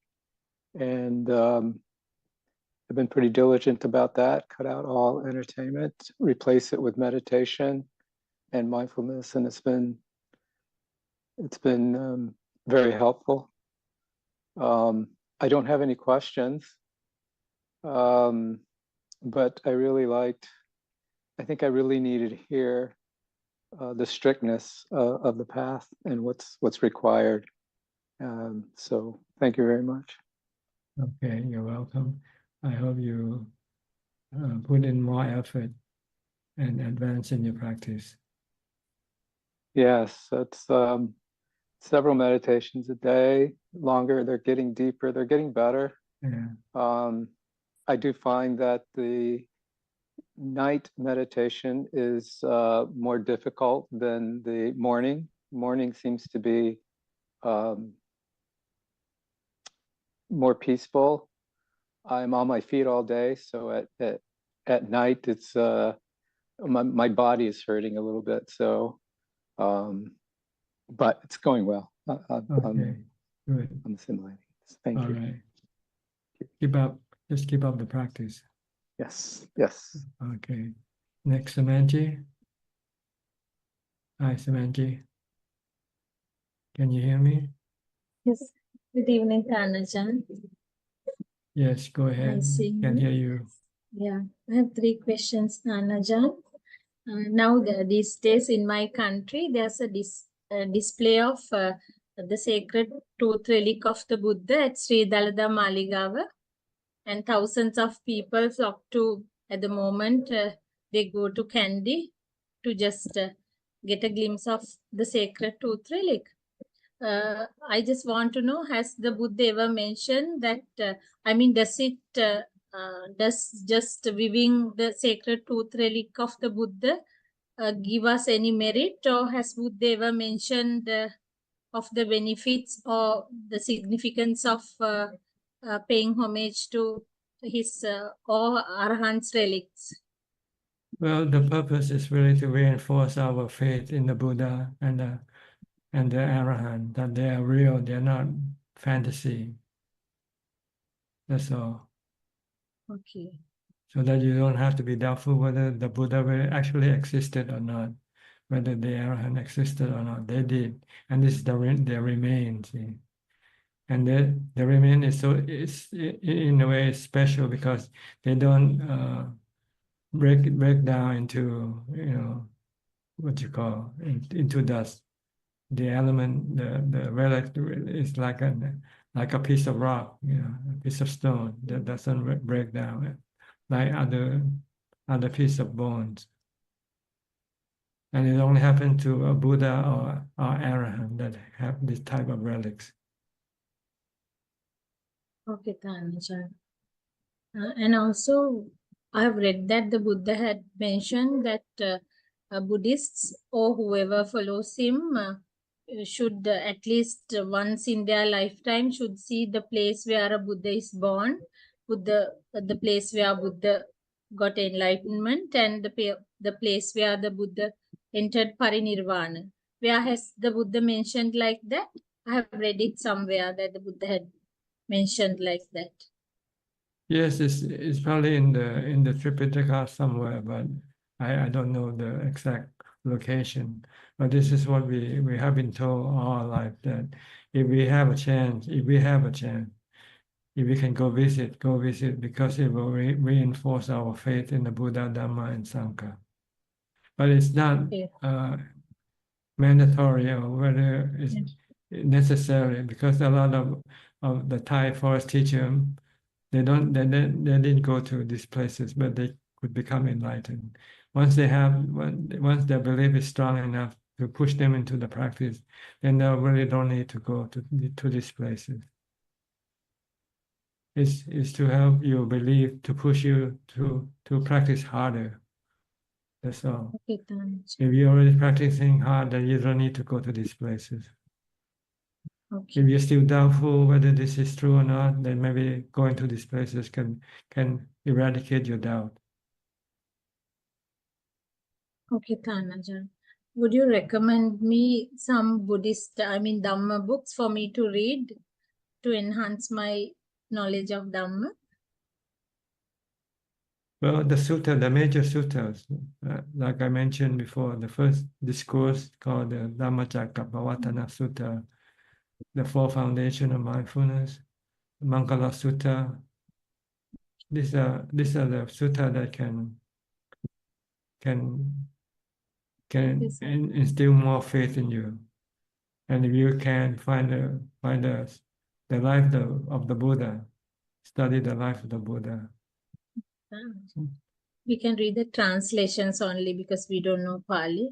And I've been pretty diligent about that, cut out all entertainment, replace it with meditation and mindfulness. And it's been very helpful. I don't have any questions, but I think I really needed to hear the strictness of the path and what's required. So thank you very much. Okay, you're welcome. I hope you put in more effort and advance in your practice. Yes, it's several meditations a day, longer. They're getting deeper. They're getting better. Yeah. I do find that the night meditation is more difficult than the morning. Morning seems to be more peaceful. I'm on my feet all day, so at night it's my body is hurting a little bit. So, but it's going well. Okay, good. I'm assimilating. Thank All you. right. Just keep up the practice. Yes, yes. Okay. Next, Samanji. Hi, Samanji. Can you hear me? Yes. Good evening, Ajahn. Yes, go ahead. I see. Can hear you. Yeah, I have 3 questions, Ajahn. Now, these days in my country, there's a display of the sacred tooth relic of the Buddha at Sri Dalada Maligawa, and thousands of people flock to, at the moment, they go to Kandy to just get a glimpse of the sacred tooth relic. I just want to know, has the Buddha ever mentioned that, does just viewing the sacred tooth relic of the Buddha give us any merit, or has Buddha ever mentioned of the benefits or the significance of paying homage to his or Arahant's relics? Well, the purpose is really to reinforce our faith in the Buddha and the Arahant, that they are real, they're not fantasy. That's all. Okay. So that you don't have to be doubtful whether the Buddha actually existed or not, whether the Arahant existed or not. They did, and this is their remains. And the remain is in a way special because they don't break down into what you call into dust. The element, the relic is like a piece of rock, a piece of stone that doesn't break down like other piece of bones. And it only happened to a Buddha or Arahant that have this type of relics. Okay, Ajahn. And also, I have read that the Buddha had mentioned that Buddhists or whoever follows him should at least once in their lifetime should see the place where a Buddha is born, the place where Buddha got enlightenment, and the place where the Buddha entered parinirvana. Where has the Buddha mentioned like that? I have read it somewhere that the Buddha had mentioned like that. Yes, it's probably in the Tripitaka somewhere, but I don't know the exact location. But this is what we have been told all our life, that if we have a chance, if we can go visit, because it will reinforce our faith in the Buddha, Dhamma, and Sangha. But it's not mandatory or whether it's necessary, because a lot of the Thai forest teacher, they didn't go to these places, but they could become enlightened. Once their belief is strong enough to push them into the practice, then they really don't need to go to these places. It's to help you believe, to push you to practice harder. That's all. Okay, thanks. If you're already practicing hard, then you don't need to go to these places. Okay. If you're still doubtful whether this is true or not, then maybe going to these places can eradicate your doubt. Okay, Thanajan. Would you recommend me some Buddhist, Dhamma books for me to read to enhance my knowledge of Dhamma? Well, the major suttas, like I mentioned before, the first discourse called the Dhammacakkappavattana Sutta, the four foundation of mindfulness, Mangala Sutta. These are the sutta that can instill more faith in you. And if you can find the life of the Buddha, study the life of the Buddha. We can read the translations only because we don't know Pali.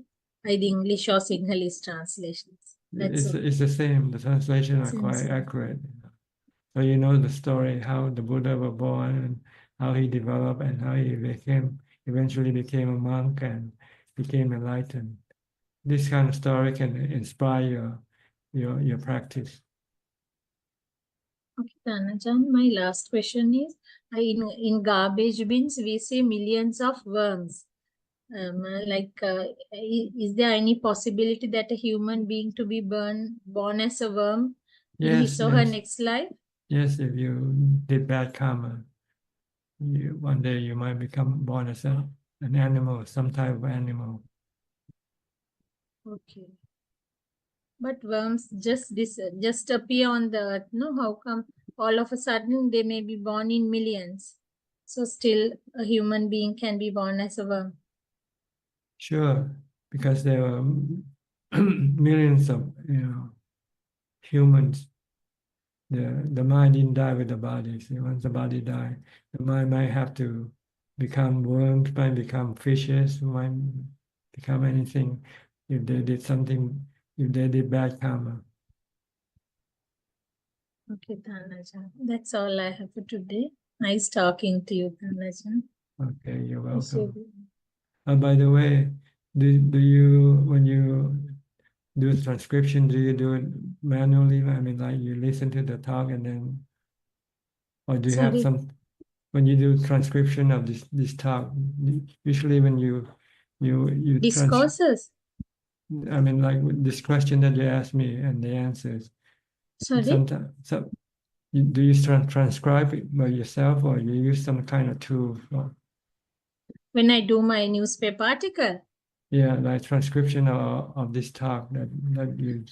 Either English or Sinhalese translations. It's the same. The translations are quite accurate. So you know the story, how the Buddha was born and how he developed and how he eventually became a monk and became enlightened. This kind of story can inspire your practice. Okay, Thanajan, my last question is, in garbage bins, we see millions of worms. Is there any possibility that a human being to be born as a worm in his or her next life? Yes, if you did bad karma, one day you might become born as an animal, some type of animal. Okay. But worms just appear on the earth, no? How come all of a sudden they may be born in millions? So still a human being can be born as a worm. Sure, because there are millions of humans. The mind didn't die with the body. So once the body dies, the mind might have to become worms, might become fishes, might become anything if they did something, if they did bad karma. Okay, Thanajan. That's all I have for today. Nice talking to you, Thanajan. Okay, you're welcome. By the way, do you, when you do transcription, do you do it manually? I mean, like you listen to the talk and then, or do you have some, when you do transcription of this talk, usually when you discourses? I mean, like this question that you asked me and the answers. Sorry? Sometimes, do you transcribe it by yourself or you use some kind of tool? When I do my newspaper article? Yeah, like transcription of this talk that you,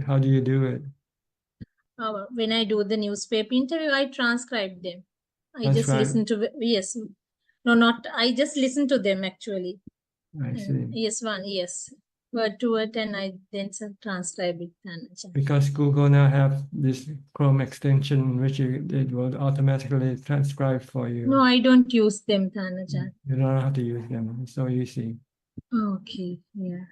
how do you do it? When I do the newspaper interview, I transcribe them. I just listen to, yes. No, not, I just listen to them actually. I see. Yes. Word to word, and I then transcribe it. Because Google now have this Chrome extension, which it will automatically transcribe for you. No, I don't use them, Thanajan. You don't know how to use them. It's so easy. Okay, yeah.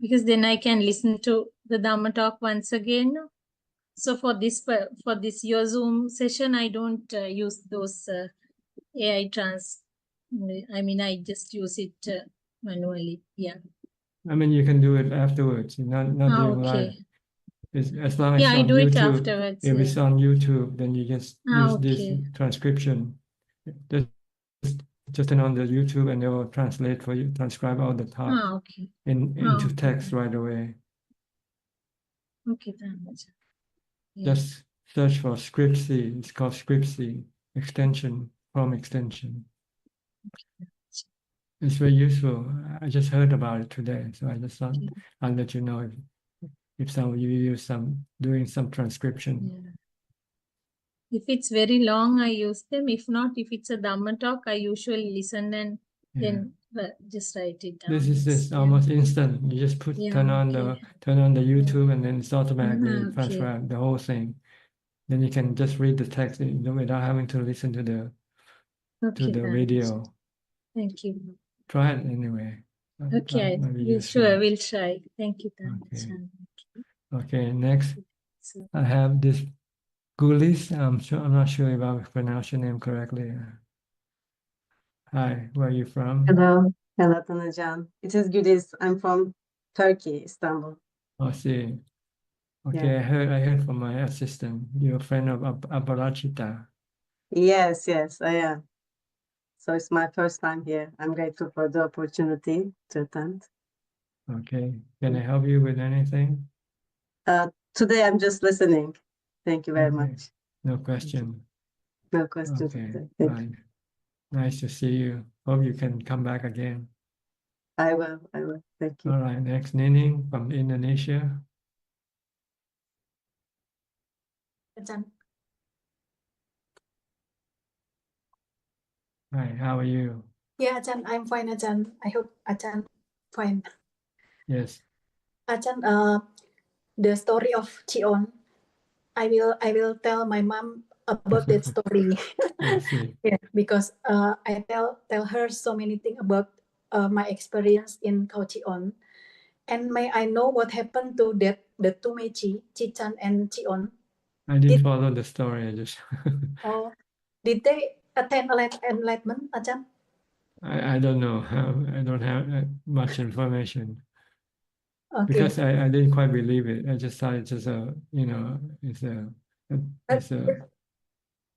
Because then I can listen to the Dhammatalk once again. So for this your Zoom session, I don't use those AI trans. I just use it manually. Yeah. I mean, you can do it afterwards, not during live. As long as it's I on do YouTube. It afterwards. If it's on YouTube, then you just use this transcription. Just turn on the YouTube and they will translate for you, transcribe all the talk into text right away. Okay, Dhammatalk. Yeah. Just search for Scriptsy. It's called Scriptsy, extension, from extension. It's very useful. I just heard about it today, so I just thought I'll let you know if some of you use doing some transcription. Yeah. If it's very long, I use them. If not, if it's a Dhammatalk, I usually listen and then just write it down. This is almost instant. You just turn on the YouTube and then it's automatically Okay. transcribed the whole thing. Then you can just read the text without having to listen to the Dhammatalk. video. Thank you. Try it anyway. Okay, we'll try. Thank you, Dhammatalk. Okay, next I have this Gulis. I'm not sure if I pronounced your name correctly. Hi, where are you from? Hello, Ajaan. It is Güliz. I'm from Turkey, Istanbul. I see. Okay, I heard from my assistant. You're a friend of Aparajita. Yes, I am. So it's my first time here. I'm grateful for the opportunity to attend. Okay, can I help you with anything? Today I'm just listening. Thank you very much. No question. No questions. Okay, Thank fine. Nice to see you. Hope you can come back again. I will. Thank you. All right, next Nining from Indonesia. Ajahn. Hi, how are you? Yeah, Ajahn, I'm fine, Ajahn. I hope Ajahn fine. Yes. Ajahn, the story of Chion, I will tell my mom about that story. Yeah, because I tell her so many things about my experience in Khao Chion. And may I know what happened to the two Meiji, Chichan and Chion? I didn't follow the story. I just. Did they attain enlightenment, Ajahn? I don't know. I don't have much information. Okay. Because I didn't quite believe it. I just thought it's just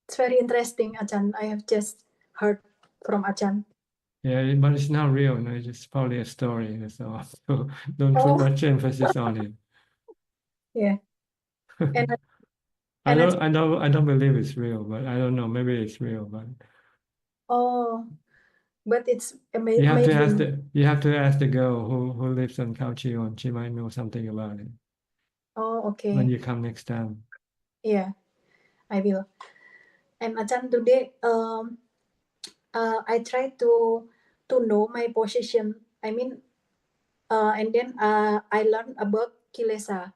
It's very interesting, Ajahn. I have just heard from Ajahn. Yeah, but it's not real. No, it's just probably a story. That's all. So don't put much emphasis on it. Yeah. I don't believe it's real, but I don't know. Maybe it's real, but but it's amazing. You have to ask the girl who lives on Khao Chion. She might know something about it. Oh, okay. When you come next time. Yeah, I will. And Ajahn, today I try to know my position. I mean, and then I learn about kilesa,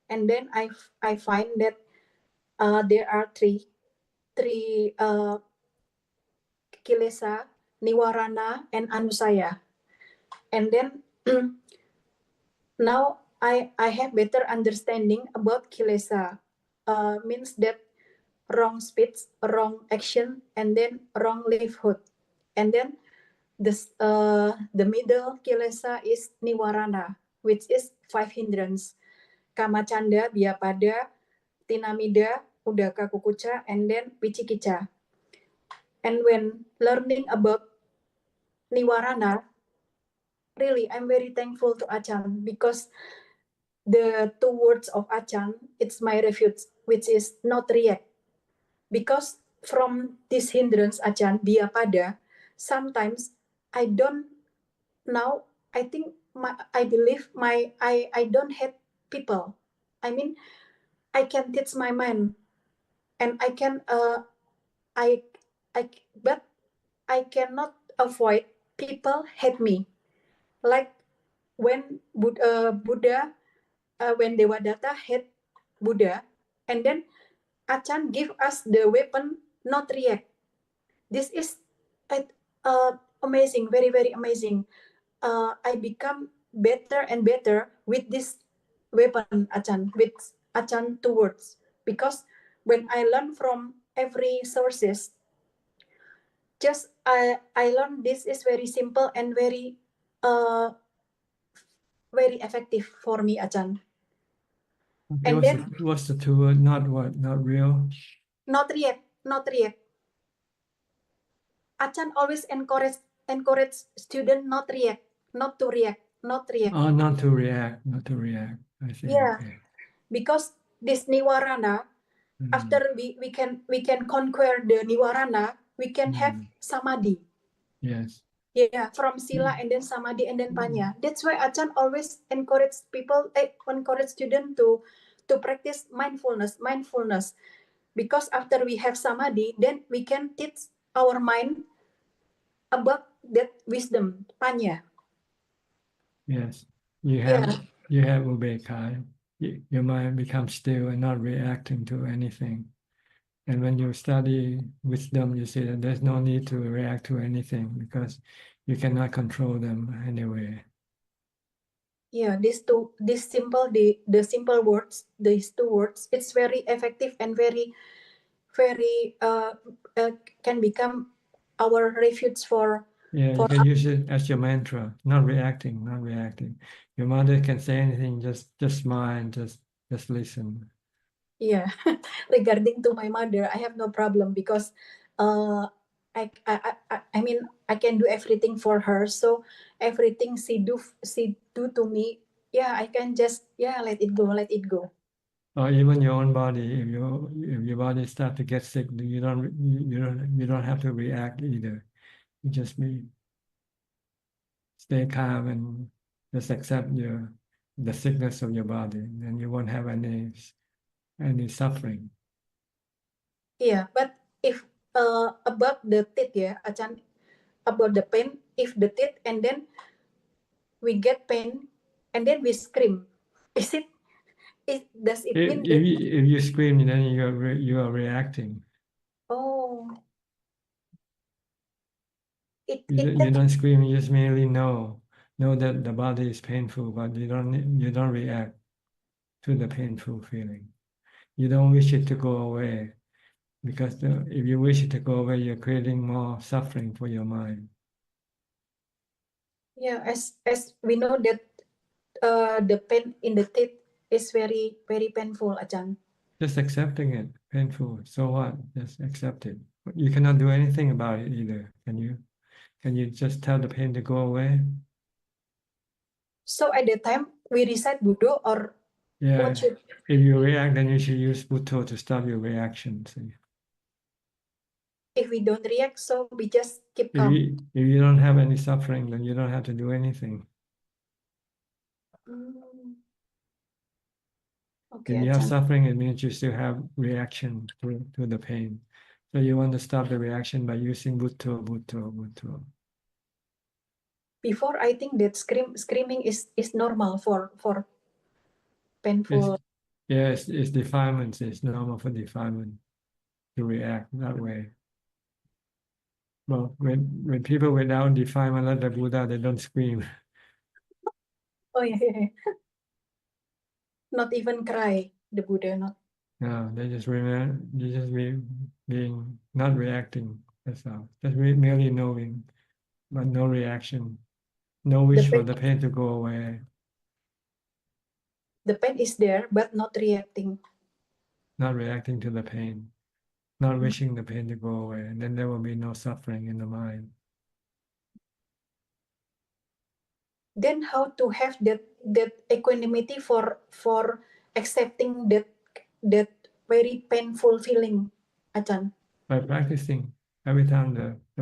and then I find that there are three kilesa, niwarana, and anusaya. And then now I have better understanding about kilesa. Means that wrong speech, wrong action, and then wrong livelihood. And then the middle kilesa is niwarana, which is 5 hindrance. Kamacanda, Biapada, Tinamida, Udaka Kukucha, and then Vichikicha. And when learning about niwarana, really, I'm very thankful to Ajahn because the 2 words of Ajahn, it's my refuge, which is not react. Because from this hindrance, Ajahn, Biapada, sometimes I don't now, I think I believe I don't hate people. I mean, I can teach my mind and I can, but I cannot avoid people hate me. Like when Buddha, when Devadatta hate Buddha, and then Ajahn give us the weapon not react. This is amazing, very, very amazing. I become better and better with this weapon, Ajahn, with Ajahn 2 words. Because when I learn from every sources, just I learned this is very simple and very very effective for me, Ajahn. Okay, And what's the 2 word? Not what? Not real? Not react. Ajahn always encourage student not react, not to react, not react. Oh, not to react. I see. Yeah, Okay. because this niwarana, after we can conquer the niwarana, we can have samadhi. Yes. Yeah, from sila and then samadhi and then panya. That's why Ajahn always encourage people, encourage students to practice mindfulness. Because after we have samadhi, then we can teach our mind about that wisdom, panya. Yes. You have ubeka. Your mind becomes still and not reacting to anything. And when you study wisdom, you see that there's no need to react to anything because you cannot control them anyway. Yeah, these simple, the simple words, these two words, it's very effective and very can become our refuge for. Yeah, you can use it as your mantra, not reacting. Your mother can say anything, just smile, just listen. Yeah, regarding to my mother, I have no problem because I mean I can do everything for her. So everything she do to me, yeah, I can just let it go. Or even your own body, if your body starts to get sick, you don't have to react either. You just stay calm and just accept the sickness of your body, and you won't have any suffering. Yeah, but if about the teeth, yeah, Ajahn, about the pain, if the teeth and then we get pain and then we scream, is it? Does it mean that? If you scream, then you are reacting. Oh, You don't scream. You just merely know that the body is painful, but you don't react to the painful feeling. You don't wish it to go away, because if you wish it to go away, you're creating more suffering for your mind. Yeah, as we know that the pain in the teeth is very painful, Ajahn. Just accepting it, painful. So what? Just accept it. You cannot do anything about it either. Can you? Can you just tell the pain to go away? So at the time we recite Buddha or Yeah. If you react, then you should use Buddha to stop your reaction. See? If we don't react, so we just keep calm. If you don't have any suffering, then you don't have to do anything. Okay, If you have Ajahn. suffering, it means you still have reaction to the pain. So you want to stop the reaction by using Buddha. Before I think that screaming is normal for painful. Yes, it's defilements. It's normal for defilement to react that way. Well, when people without defilement like the Buddha, they don't scream. Oh yeah. Not even cry, the Buddha, not. No, they just being not reacting. That's all. Just merely knowing, but no reaction. No wish for the pain to go away. The pain is there, but not reacting. Not reacting to the pain. Not wishing the pain to go away. And then there will be no suffering in the mind. Then how to have that equanimity for accepting that very painful feeling, Ajahn? By practicing, every time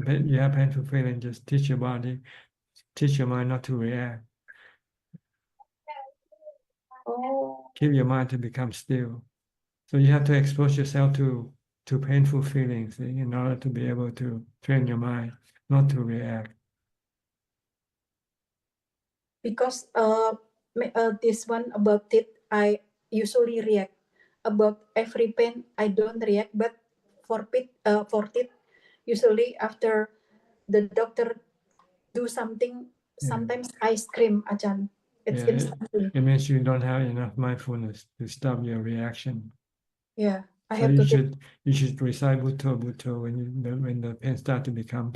you have painful feeling, just teach your body, teach your mind not to react. Oh. Keep your mind to become still. So you have to expose yourself to painful feelings in order to be able to train your mind not to react. Because this one about it, I usually react. About every pain, I don't react, but for it, usually after the doctor do something, sometimes I scream, Ajahn. It's instantly. It means you don't have enough mindfulness to stop your reaction. Yeah, I So have you should recite Buddha when the pain starts to become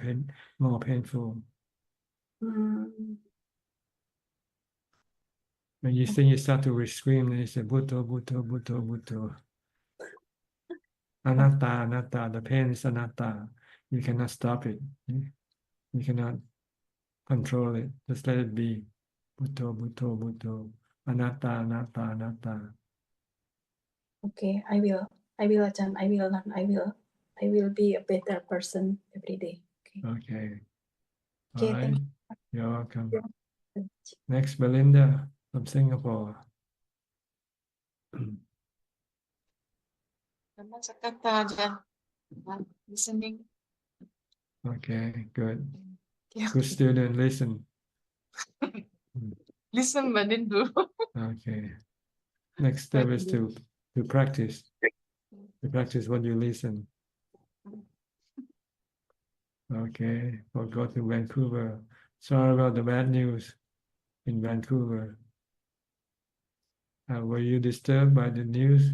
more painful. When you think you start to scream, then you say Buddha. Anatta, the pain is anatta. You cannot stop it. You cannot control it. Just let it be. Buddha. Anatta. Okay, I will, Ajahn. I will learn. I will be a better person every day. Okay. Okay. All Okay, right. thank You're welcome. you. Next, Belinda from Singapore. Listening. Okay, good. Yeah. Good student, listen. Listen but didn't do. Okay. Next step is to practice. To practice what you listen. Okay. We'll go to Vancouver. Sorry about the bad news in Vancouver. Were you disturbed by the news?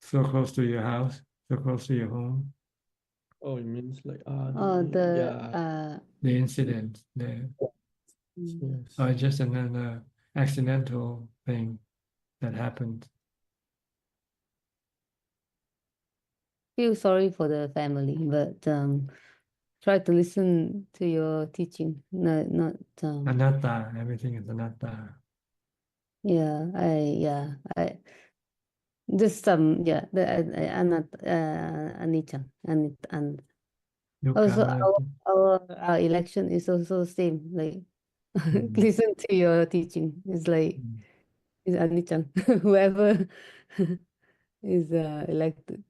So close to your house, so close to your home. Oh, it means like The incident, yes. or just another accidental thing that happened. Feel sorry for the family, but try to listen to your teaching. Not Anatta, everything is anatta. I just the anicca and also our election is also the same. Like listen to your teaching. It's like it's anicca. Whoever is elected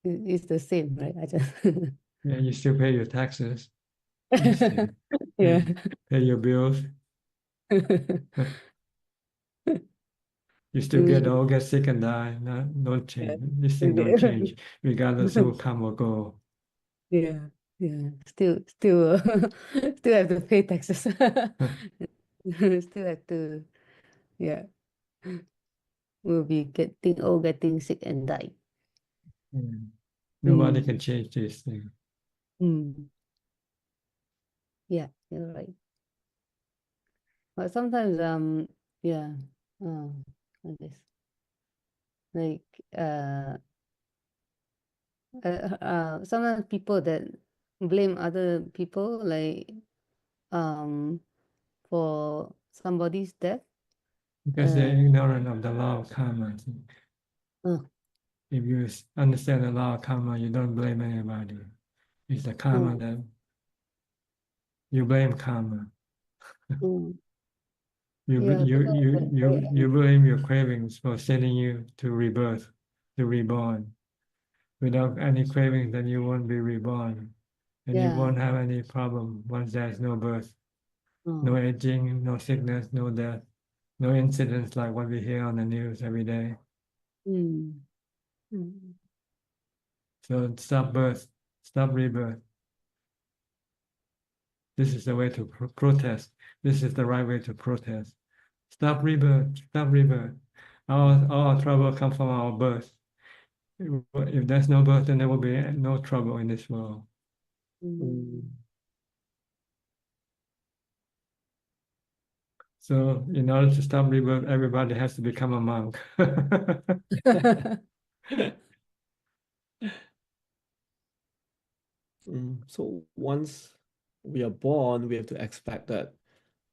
is the same, right? I just Yeah, you still pay your taxes. Yeah. Pay your bills. You still get sick and die. No, don't change. This thing don't change, regardless who come or go. Yeah. Still still have to pay taxes. Still have to, yeah. We'll be getting sick and die. Nobody can change this thing. Yeah, you're right. But sometimes I guess like sometimes people that blame other people like for somebody's death. Because they're ignorant of the law of karma. I think. If you understand the law of karma, you don't blame anybody. It's the karma that you blame karma. You blame your cravings for sending you to rebirth, to reborn. Without any cravings, then you won't be reborn, and you won't have any problem once there's no birth, no aging, no sickness, no death, no incidents like what we hear on the news every day. So stop birth, stop rebirth. This is the way to protest. This is the right way to protest. Stop rebirth, stop rebirth. All our trouble comes from our birth. If there's no birth, then there will be no trouble in this world. So in order to stop rebirth, everybody has to become a monk. So once we are born, we have to expect that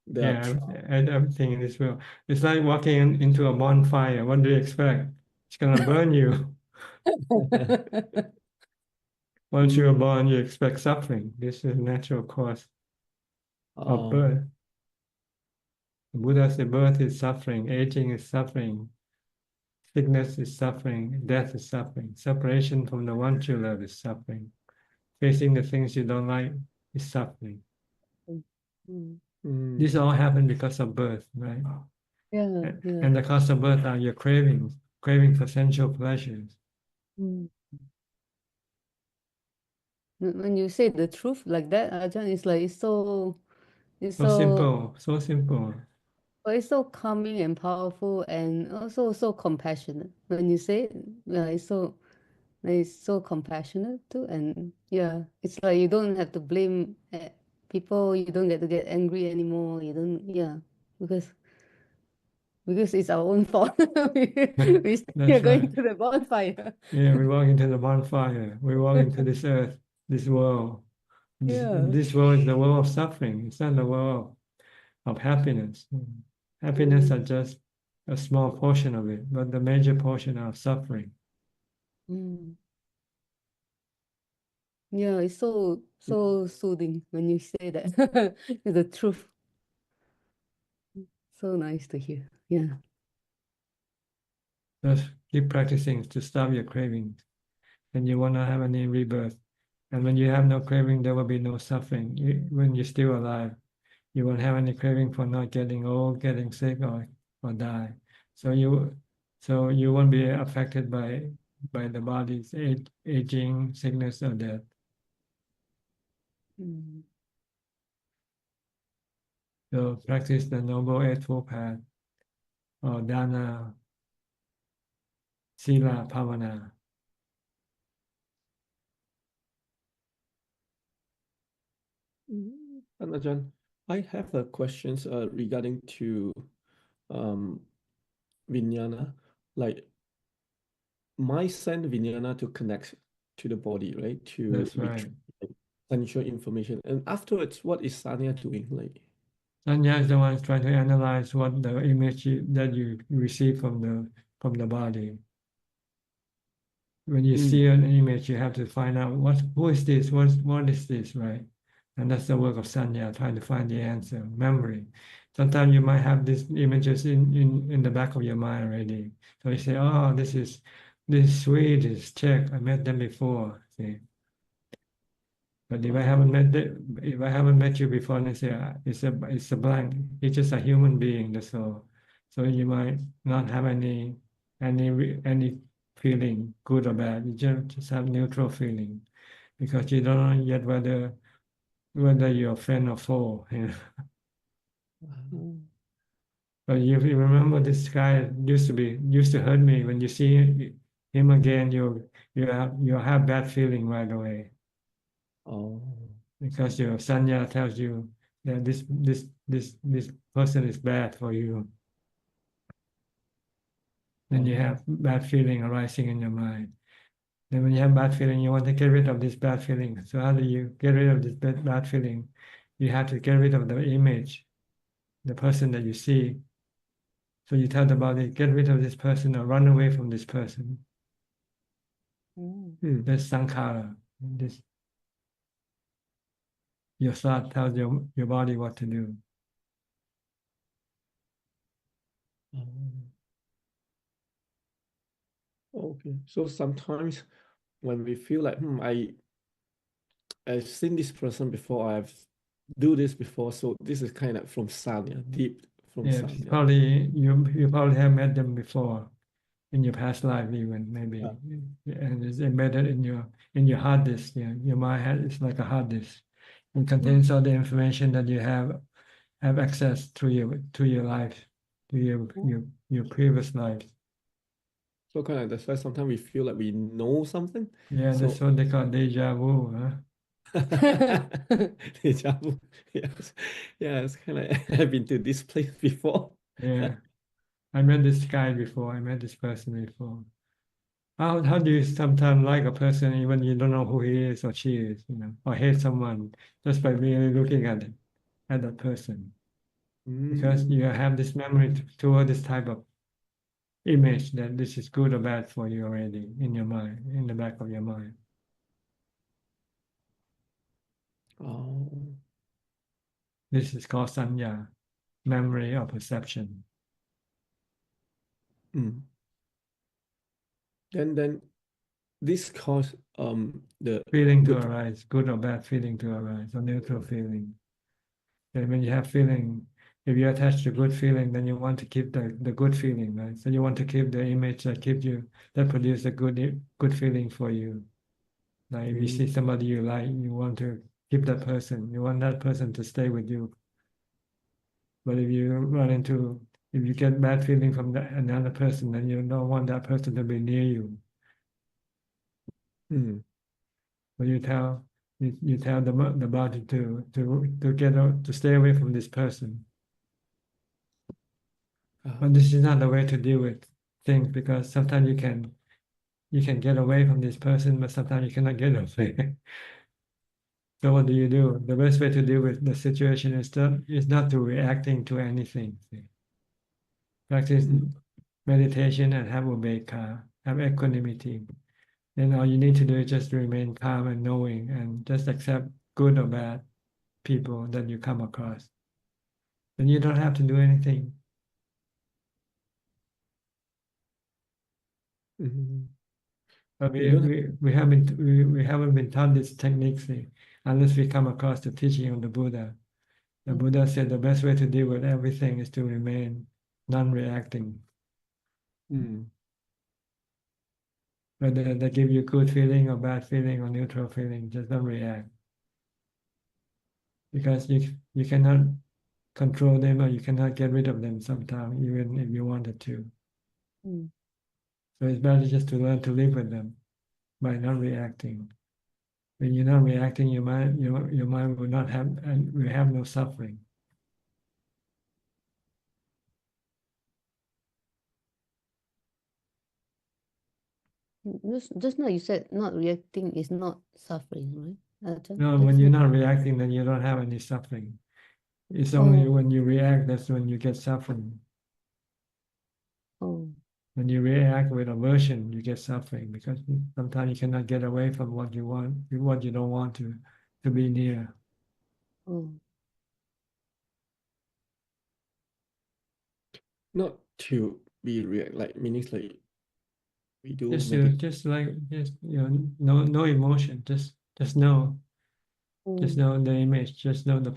there are and everything in this world. It's like walking into a bonfire. What do you expect? It's gonna burn you. Once you're born, you expect suffering. This is natural course of birth. The Buddha said birth is suffering, aging is suffering, sickness is suffering, death is suffering, separation from the one you love is suffering, facing the things you don't like is suffering. This all happened because of birth, right? And the cause of birth are your cravings for sensual pleasures. When you say the truth like that, Ajahn, it's like it's so simple, so simple. But it's so calming and powerful, and also so compassionate. When you say it, it's so compassionate too, and it's like you don't have to blame people. You don't get to get angry anymore. You don't, because it's our own fault. We're going to the bonfire. Yeah, we walk into the bonfire. We walk into this earth, this world. This world is the world of suffering. It's not the world of happiness. Happiness are just a small portion of it, but the major portion are suffering. Mm. Yeah, it's so soothing when you say that. It's the truth. So nice to hear. Yeah. Just keep practicing to stop your cravings, and you won't have any rebirth. And when you have no craving, there will be no suffering. When you're still alive, you won't have any craving for not getting old, getting sick, or die. So you won't be affected by the body's aging, sickness, or death. Mm. So practice the Noble Eightfold Path, or Dana, Sila, Pavana. And Ajahn, I have a questions regarding to vijnana. Like my send vijnana to connect to the body, right? To That's right. retrieve sensual information. And afterwards, what is Sanya doing? Like Sanya is the one trying to analyze what the image that you receive from the body. When you see an image, you have to find out who is this, what is this, right? And that's the work of Sanya, trying to find the answer. Memory. Sometimes you might have these images in the back of your mind already. So you say, oh, this is sweet, this is Czech, I met them before. See. But if I haven't met you before, they say it's a blank. It's just a human being. That's all. So you might not have any feeling, good or bad. You just have neutral feeling, because you don't know yet whether you're a friend or foe. You know? But if you remember, this guy used to hurt me. When you see him again, you have bad feeling right away. Oh. Because your sanya tells you that this person is bad for you. Then you have bad feeling arising in your mind. Then when you have bad feeling, you want to get rid of this bad feeling. So how do you get rid of this bad feeling? You have to get rid of the image, the person that you see. So you tell the body, get rid of this person or run away from this person. That's sankhara. Your thought tells your body what to do. Okay. So sometimes when we feel like, I've seen this person before, I've do this before, so this is kind of from Sanya, deep from Yeah, Sanya. probably you probably have met them before in your past life, even maybe, and it's embedded in your hard disk. Yeah, your mind it's like a hard disk. It contains all the information that you have access to your life, to your previous life. So kind of that's why sometimes we feel like we know something. Yeah, So that's what they call deja vu, huh? Deja vu. Yes. Yeah, it's kind of I've been to this place before. Yeah, I met this guy before. I met this person before. How do you sometimes like a person even you don't know who he is or she is, or hate someone just by merely looking at that person? Because you have this memory toward this type of image that this is good or bad for you already in your mind, in the back of your mind. Oh. This is called sanya, memory or perception. Then this cause the feeling to arise, good or bad feeling to arise, or neutral feeling. And when you have feeling, if you're attached to good feeling, then you want to keep the good feeling, right? So you want to keep the image that produces a good feeling for you. Like if you see somebody you like, you want to keep that person. You want that person to stay with you. But if you get bad feeling from another person, then you don't want that person to be near you. So you tell the body to stay away from this person. But this is not the way to deal with things, because sometimes you can get away from this person, but sometimes you cannot get away. So what do? The best way to deal with the situation is not to reacting to anything. See? practice meditation and have ubekkha, have equanimity. Then all you need to do is just remain calm and knowing and just accept good or bad people that you come across. Then you don't have to do anything. But we haven't been taught these techniques unless we come across the teaching of the Buddha. The Buddha said the best way to deal with everything is to remain non-reacting. Whether they give you good feeling or bad feeling or neutral feeling, just don't react. Because you cannot control them or you cannot get rid of them sometimes, even if you wanted to. So it's better just to learn to live with them by not reacting. When you're not reacting, your mind will not have, and will have no suffering. Just now you said not reacting is not suffering, right? Ajahn? No, That's when you're it. not reacting, then you don't have any suffering. It's only when you react that's when you get suffering. When you react with aversion, you get suffering because sometimes you cannot get away from what you want, what you don't want to be near. Not to be react, like meaning like we do Just no emotion, just know. Just know the image, just know the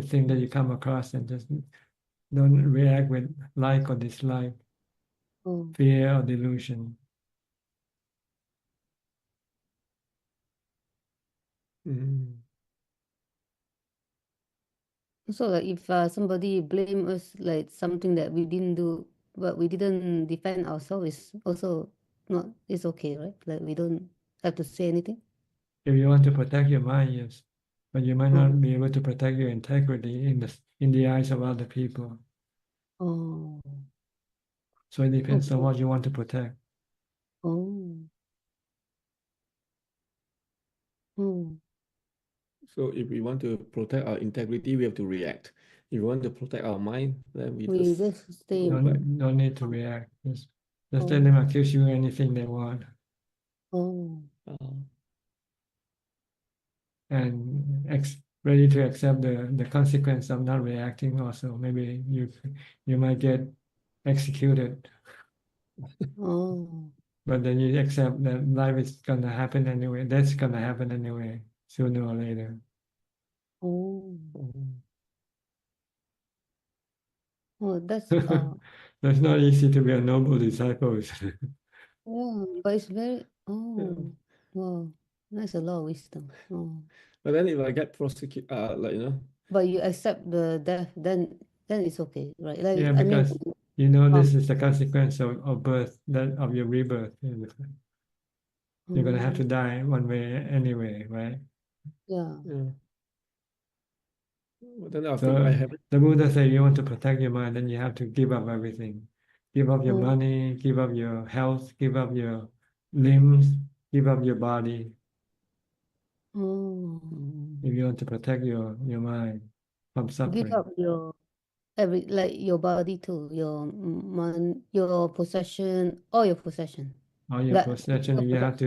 thing that you come across, and just don't react with like or dislike, fear or delusion. So like if somebody blame us like something that we didn't do, but we didn't defend ourselves, is also not, it's okay, right? Like we don't have to say anything. If you want to protect your mind, yes, but you might not be able to protect your integrity in the eyes of other people. So it depends on what you want to protect. So if we want to protect our integrity, we have to react. If we want to protect our mind, then we just stay. Don't need to react. Just let them accuse you anything they want. And ready to accept the consequence of not reacting also. Maybe you might get executed. But then you accept that life is gonna happen anyway. That's gonna happen anyway, sooner or later. That's So it's not easy to be a noble disciple. yeah, but it's very wow, that's a lot of wisdom. But then if I get prosecuted, But you accept the death, then it's okay, right? Like Yeah, I mean, because this is the consequence of birth, that of your rebirth. You're gonna have to die one way anyway, right? yeah. But then after So I have the Buddha said, you want to protect your mind, then you have to give up everything. Give up your money, give up your health, give up your limbs, give up your body. If you want to protect your mind from Give suffering. up your like your body too, your your possession, all your possession. All your possession, if you have to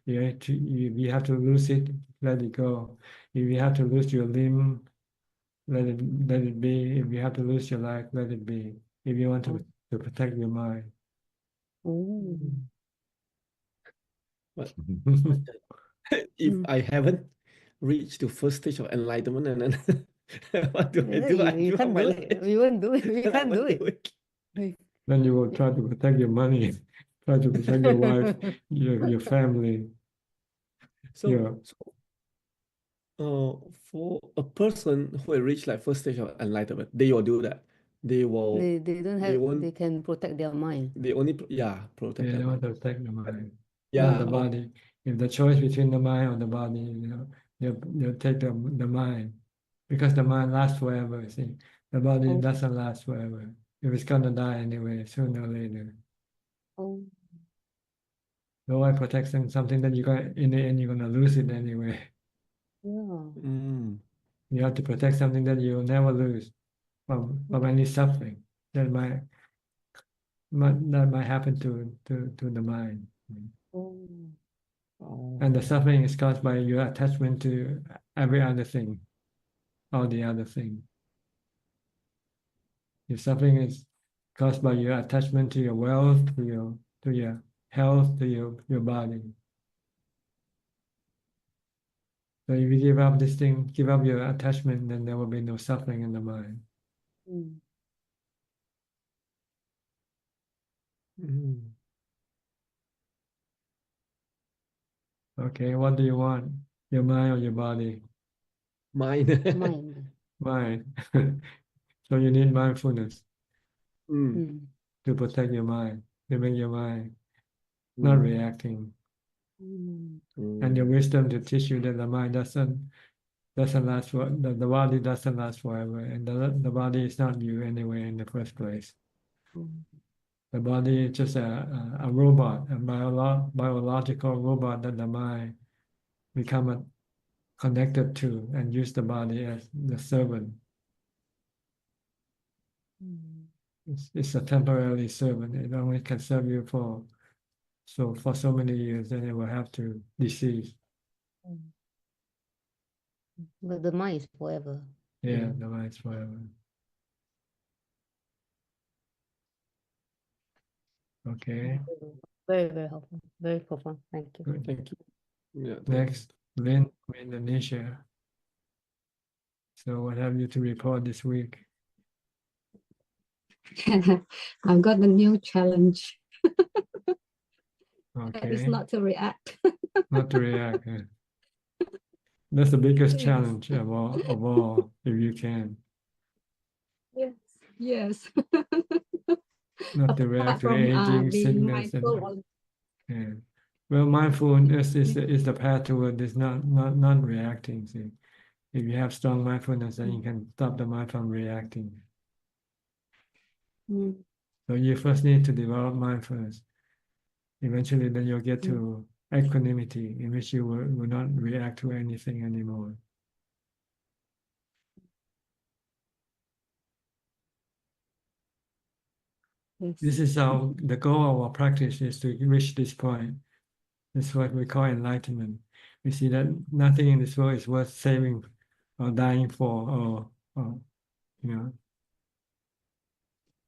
you have to lose it, let it go. If you have to lose your limb, let it be. If you have to lose your life, let it be. If you want to protect your mind. But if I haven't reached the first stage of enlightenment, and then what do I do? You can't do it. You won't do it. You can't do it. Then you will try to protect your money, try to protect your wife, your family. So for a person who will reach like first stage of enlightenment, they will do that. They will. They don't have. They can protect their mind. They only protect They their want mind. to protect the mind, Yeah, not the body. If the choice between the mind or the body, they'll take the mind, because the mind lasts forever. See, the body doesn't last forever. If it's gonna die anyway, sooner or later. So why protect something that in the end you're gonna lose it anyway? Yeah. You have to protect something that you'll never lose from any suffering. that might happen to the mind. And the suffering is caused by your attachment to every other thing, all the other thing. Your suffering is caused by your attachment to your wealth, to your health, to your body. So if you give up this thing, give up your attachment, then there will be no suffering in the mind. Okay, what do you want? Your mind or your body? Mine. Mind. Mind. So you need mindfulness to protect your mind, to make your mind not reacting. And your wisdom to teach you that the mind doesn't last for the body doesn't last forever, and the body is not you anyway in the first place. The body is just a robot, a biological robot that the mind become connected to and use the body as the servant. It's a temporary servant. It only can serve you for so many years, then it will have to decease. But the mind is forever. Yeah, the mind is forever. Okay. Very, very helpful. Very profound. Thank you. Good. Thank you. Yeah. Next, Lynn from Indonesia. So what have you to report this week? I've got a new challenge. Okay. It's not to react. Not to react. That's the biggest challenge of all, if you can. Yes. Yes. Not to react to from aging, being sickness, mindful. yeah. Well, mindfulness is the path toward this not reacting. See, if you have strong mindfulness, then you can stop the mind from reacting. So you first need to develop mindfulness. Eventually, then you'll get to equanimity, in which you will not react to anything anymore. Yes. This is the goal of our practice is to reach this point. This is what we call enlightenment. We see that nothing in this world is worth saving or dying for, or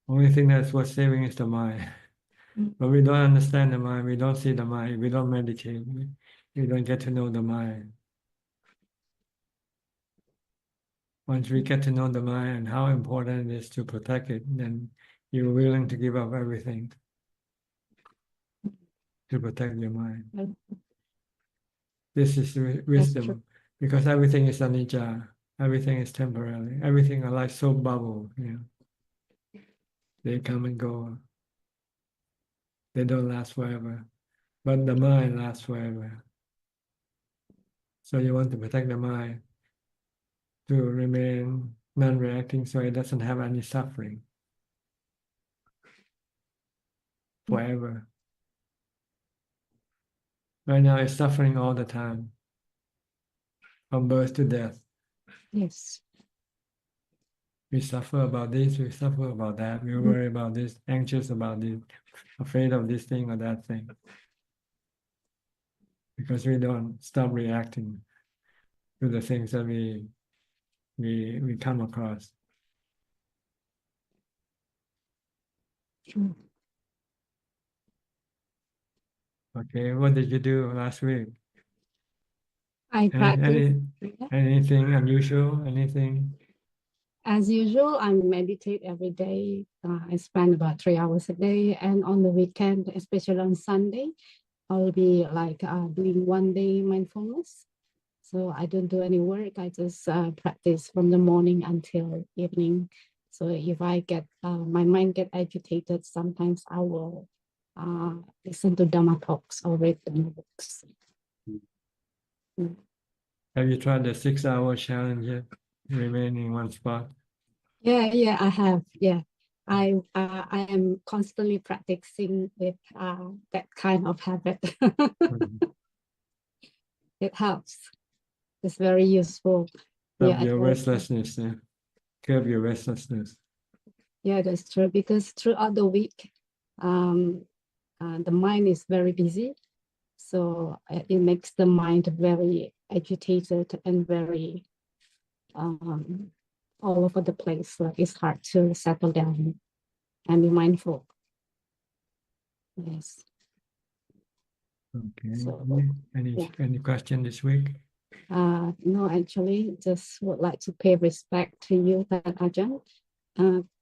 only thing that's worth saving is the mind. But we don't understand the mind, we don't see the mind, we don't meditate, we don't get to know the mind. Once we get to know the mind and how important it is to protect it, then you're willing to give up everything to protect your mind. This is wisdom, because everything is anicca, everything is temporary, everything are like soap bubble, They come and go. They don't last forever, but the mind lasts forever. So you want to protect the mind to remain non-reacting so it doesn't have any suffering forever. Right now it's suffering all the time, from birth to death. Yes. We suffer about this, we suffer about that, we worry about this, anxious about this, afraid of this thing or that thing. Because we don't stop reacting to the things that we come across. Okay, what did you do last week? I practice. Anything unusual? Anything? As usual, I meditate every day. I spend about 3 hours a day, and on the weekend, especially on Sunday, I'll be like doing 1 day mindfulness. So I don't do any work. I just practice from the morning until evening. So if I get my mind get agitated, sometimes I will listen to Dhamma talks or read the books. Have you tried the 6-hour challenge yet? Remain in one spot. Yeah, I have. Yeah, I am constantly practicing with that kind of habit. It helps. It's very useful. Curb your restlessness. Curb your restlessness. Yeah, that's true. Because throughout the week, the mind is very busy. So it makes the mind very agitated and very all over the place. Like it's hard to settle down and be mindful. Yes. Okay. So, Any question this week? No, actually, just would like to pay respect to you, Ajahn.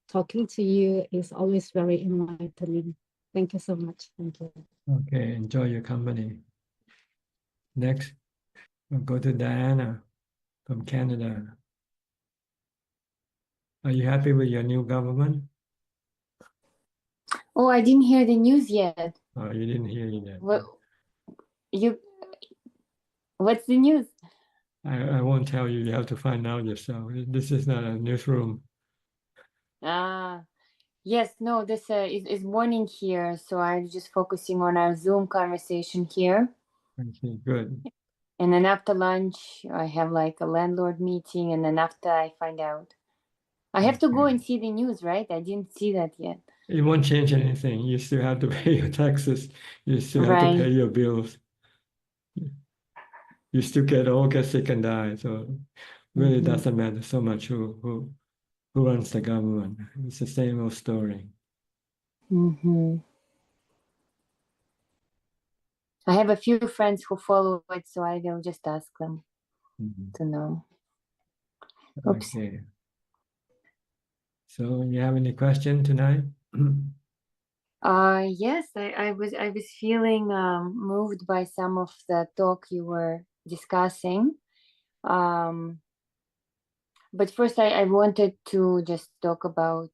Talking to you is always very enlightening. Thank you so much. Thank you. Okay, enjoy your company. Next, we'll go to Diana from Canada. Are you happy with your new government? Oh, I didn't hear the news yet. Oh, you didn't hear it yet. What's the news? I won't tell you. You have to find out yourself. This is not a newsroom. Yes, no, this is morning here, so I'm just focusing on our Zoom conversation here. Okay, good. And then after lunch, I have like a landlord meeting, and then after I find out. I have to go and see the news, right? I didn't see that yet. It won't change anything. You still have to pay your taxes. You still have to pay your bills. You still get sick and die. So really doesn't matter so much who runs the government. It's the same old story. I have a few friends who follow it, so I will just ask them to know. Oops. Okay. So you have any question tonight? Yes, I was feeling moved by some of the talk you were discussing. But first I wanted to just talk about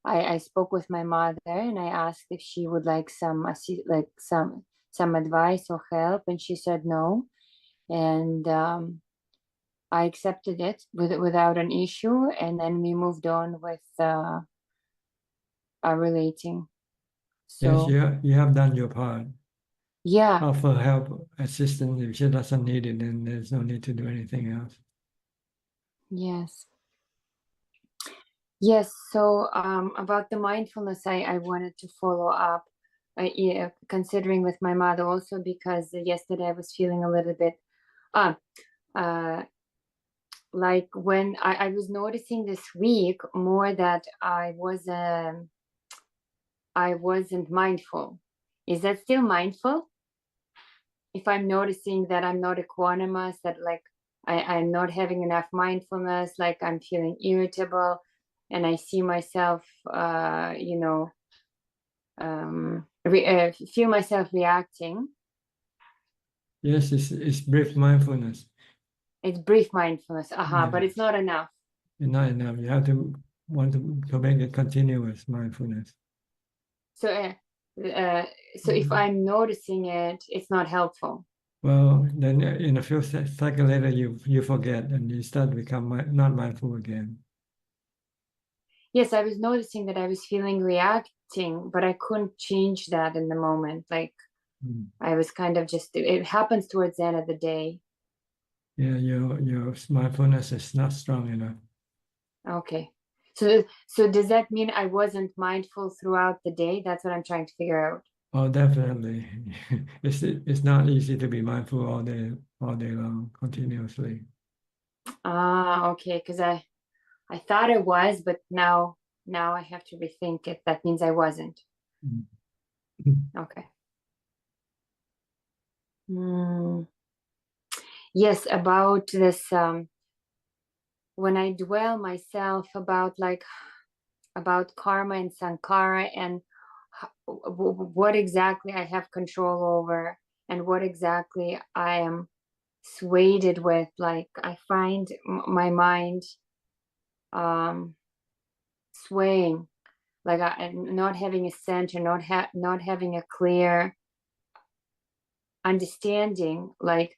I spoke with my mother and I asked if she would like some advice or help, and she said no. And I accepted it without an issue, and then we moved on with our relating. So Yes, you have done your part. yeah. Offer help, assistance. If she doesn't need it, then there's no need to do anything else. Yes. Yes. So about the mindfulness, I wanted to follow up, considering with my mother also, because yesterday I was feeling a little bit like when I was noticing this week more that I wasn't mindful. Is that still mindful? If I'm noticing that I'm not equanimous, that like I'm not having enough mindfulness, like I'm feeling irritable, and I see myself, feel myself reacting. Yes, it's brief mindfulness. It's brief mindfulness, but it's not enough. It's not enough. You have to want to make it continuous mindfulness. So, if I'm noticing it, it's not helpful. Well, then in a few seconds later, you forget and you start to become not mindful again. Yes, I was noticing that I was feeling reacting, but I couldn't change that in the moment. Like I was kind of just, it happens towards the end of the day. Yeah, your mindfulness is not strong enough. Okay. So does that mean I wasn't mindful throughout the day? That's what I'm trying to figure out. Oh, definitely. It's not easy to be mindful all day long, continuously. Okay, because I thought I was, but now I have to rethink it. That means I wasn't. Okay. Yes, about this, when I dwell myself about karma and sankhara and what exactly I have control over and what exactly I am swayed with, like I find my mind swaying, like I'm not having a center, not having a clear understanding, like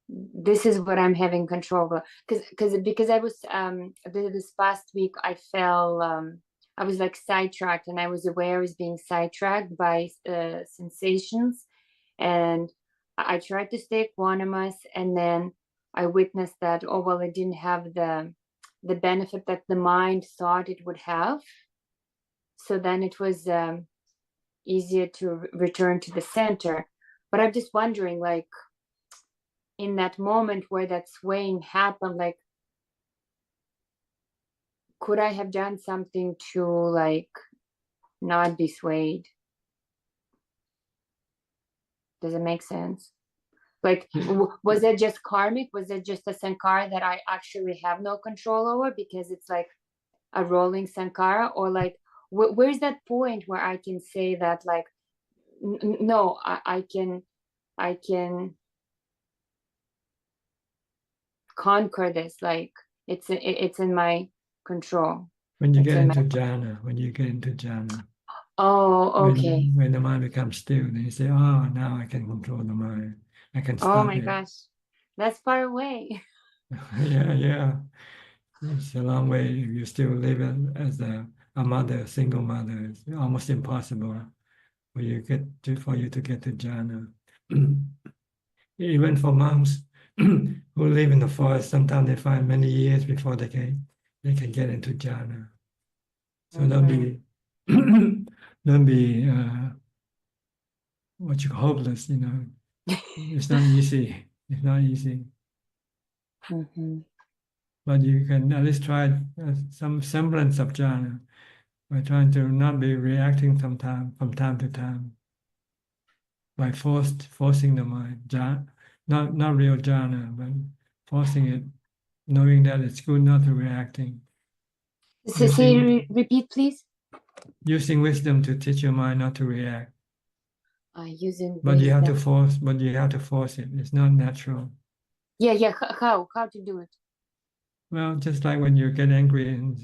this is what I'm having control over. Because I was this past week I fell I was like sidetracked, and I was aware I was being sidetracked by sensations, and I tried to stay equanimous, and then I witnessed that, oh well, it didn't have the benefit that the mind thought it would have. So then it was easier to return to the center. But I'm just wondering, like, in that moment where that swaying happened, like, could I have done something to, like, not be swayed? Does it make sense? Like, was it just karmic? Was it just a sankara that I actually have no control over because it's like a rolling sankara? Or like, where's that point where I can say that, like, no, I can conquer this, like it's in my control. When you It's get in into my... jhana, when you get into jhana. Oh, okay. When the mind becomes still, then you say, oh, now I can control the mind. I can Oh stop my it. gosh, that's far away. Yeah. It's a long way. If you still live as a mother, a single mother, it's almost impossible for you to get to jhana. Even for monks who live in the forest, sometimes they find many years before they can get into jhana. So don't be what you call hopeless. It's not easy. It's not easy. But you can at least try some semblance of jhana by trying to not be reacting from time to time, by forcing the mind, not real jhana, but forcing it, knowing that it's good not to reacting. Repeat, please. Using wisdom to teach your mind not to react. Using but you have to wisdom. force it. It's not natural. Yeah. How to do it? Well, just like when you get angry and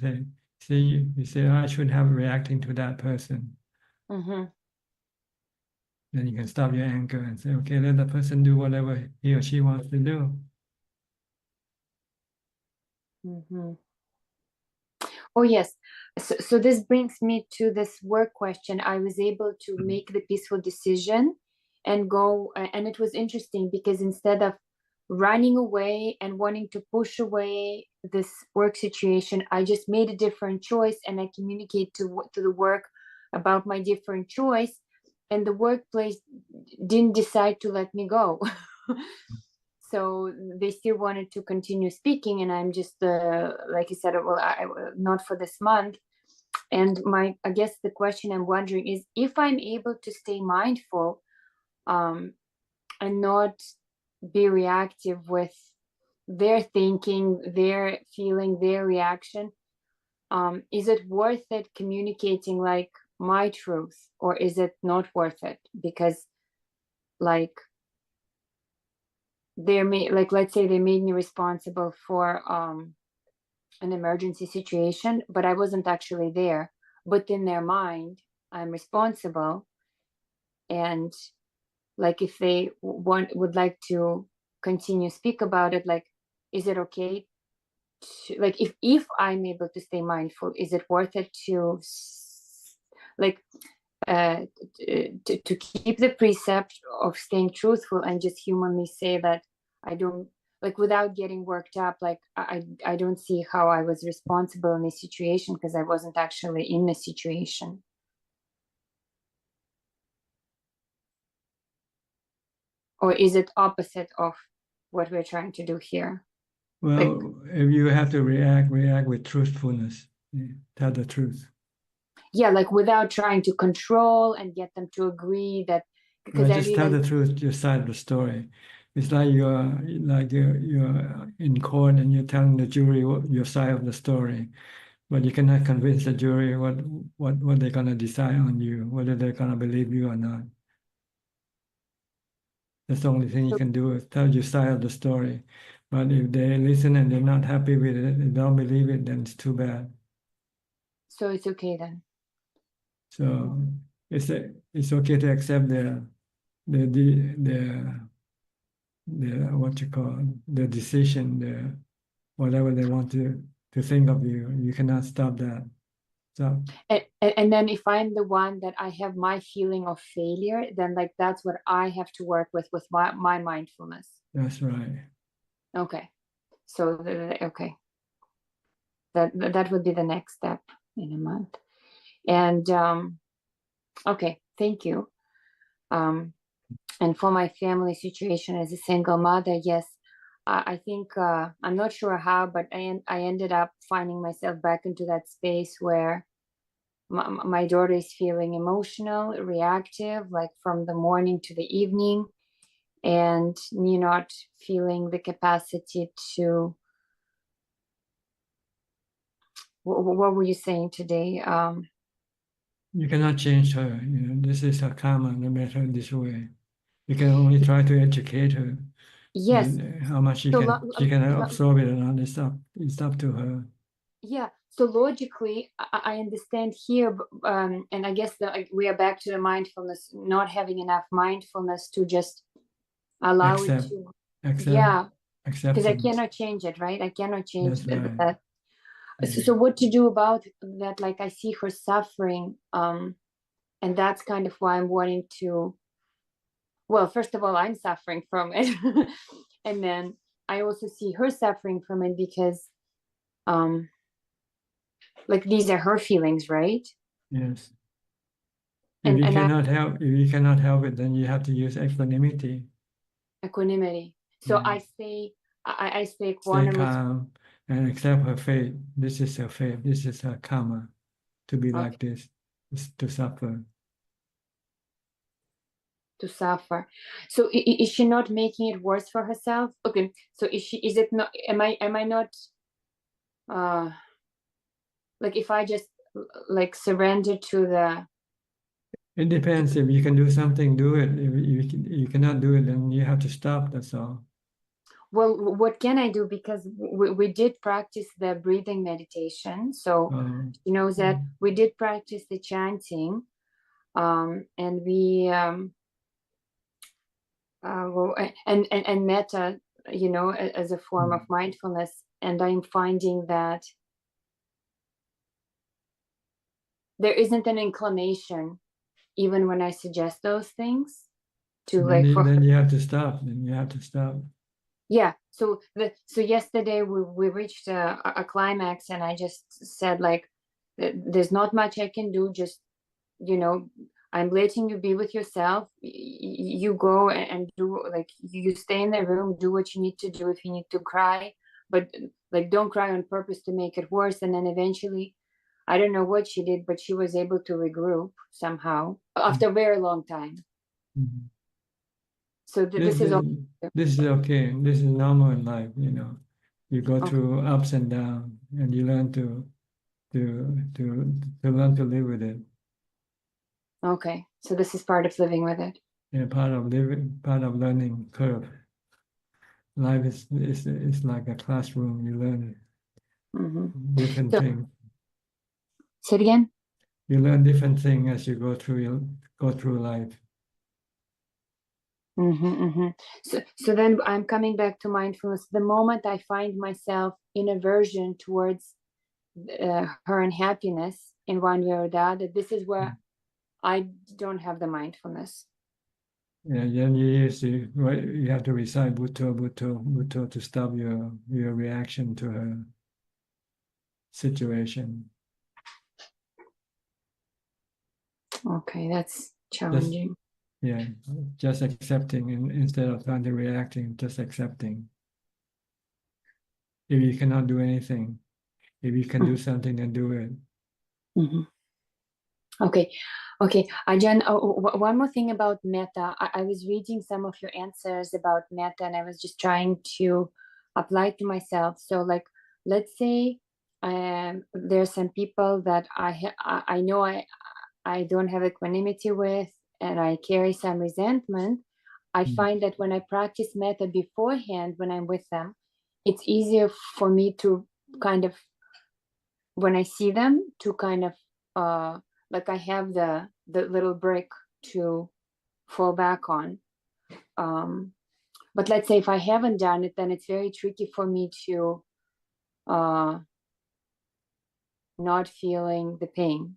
you say, I should have reacting to that person. Then you can stop your anger and say, okay, let the person do whatever he or she wants to do. Oh, yes. So this brings me to this work question. I was able to make the peaceful decision and go, and it was interesting because instead of running away and wanting to push away this work situation, I just made a different choice, and I communicate to the work about my different choice, and the workplace didn't decide to let me go. So they still wanted to continue speaking, and I'm just like you said, well, I not for this month. And I guess the question I'm wondering is if I'm able to stay mindful and not be reactive with their thinking, their feeling, their reaction, is it worth it communicating like my truth, or is it not worth it? Because like let's say they made me responsible for an emergency situation, but I wasn't actually there, but in their mind I'm responsible. And like if they would like to continue speak about it, like is it okay to, like if I'm able to stay mindful, is it worth it to like to keep the precept of staying truthful and just humanly say that I don't, like without getting worked up, like I don't see how I was responsible in this situation because I wasn't actually in the situation. Or is it opposite of what we're trying to do here? Well, if you have to react with truthfulness. Tell the truth. Yeah, like without trying to control and get them to agree that, because I just tell the truth, your side of the story. It's like you're in court and you're telling the jury your side of the story, but you cannot convince the jury what they're gonna decide on you, whether they're gonna believe you or not. That's the only thing you can do is tell your side of the story. But if they listen and they're not happy with it, they don't believe it, then it's too bad. So it's okay then. So it's okay to accept the what you call the decision, whatever they want to think of you. You cannot stop that. So and then if I'm the one that I have my feeling of failure, then like that's what I have to work with my mindfulness. That's right. Okay. So okay. That would be the next step in a month. And okay, thank you. And for my family situation as a single mother, yes, I think I'm not sure how, but I ended up finding myself back into that space where my daughter is feeling emotional, reactive, like from the morning to the evening, and me not feeling the capacity to. What were you saying today? You cannot change her. You know, this is her karma, no matter this way. You can only try to educate her. Yes. And how much she So can absorb it or not, it's up to her. Yeah. So logically, I understand here, and I guess that we are back to the mindfulness, not having enough mindfulness to just allow it to. Yeah. Because I cannot change it, right? I cannot change that. So what to do about that? Like I see her suffering, and that's kind of why I'm wanting to. Well, first of all, I'm suffering from it, and then I also see her suffering from it because, like these are her feelings, right? Yes. If you cannot help it, then you have to use equanimity. Equanimity. So I stay Stay equanimous. calm and accept her fate. This is her fate. This is her karma. To be like this, is to suffer. To suffer. So is she not making it worse for herself? Okay. So is it not, am I not, like if I just like surrender to the. It depends. If you can do something, do it. If you cannot do it, then you have to stop. That's all. Well, what can I do? Because we did practice the breathing meditation. So she knows that we did practice the chanting, and we and metta, you know, as a form of mindfulness. And I'm finding that there isn't an inclination, even when I suggest those things, to then you have to stop. Then you have to stop. Yeah. So yesterday we reached a climax, and I just said like, there's not much I can do. Just, you know, I'm letting you be with yourself. You go and do, like, you stay in the room, do what you need to do. If you need to cry, but like, don't cry on purpose to make it worse. And then eventually, I don't know what she did, but she was able to regroup somehow after a very long time. Mm-hmm. So this is okay. This is normal in life. You know, you go through ups and downs, and you learn to learn to live with it. Okay, so this is part of living with it. Yeah, part of learning curve. Life is like a classroom. You learn different things. Say it again. You learn different things as you go through life. So then I'm coming back to mindfulness. The moment I find myself in aversion towards her unhappiness in one way or the other, this is where I don't have the mindfulness. Yeah, then you have to recite Bhutto, Bhutto, Bhutto to stop your reaction to her situation. Okay, that's challenging. Just accepting instead of trying to reacting, just accepting. If you cannot do anything, if you can do something, then do it. Okay, Ajaan, one more thing about metta. I was reading some of your answers about metta, and I was just trying to apply to myself. So, like, let's say there's some people that I know I don't have equanimity with, and I carry some resentment. I find that when I practice metta beforehand, when I'm with them, it's easier for me to kind of, when I see them, to kind of like I have the little brick to fall back on. But let's say if I haven't done it, then it's very tricky for me to not feeling the pain.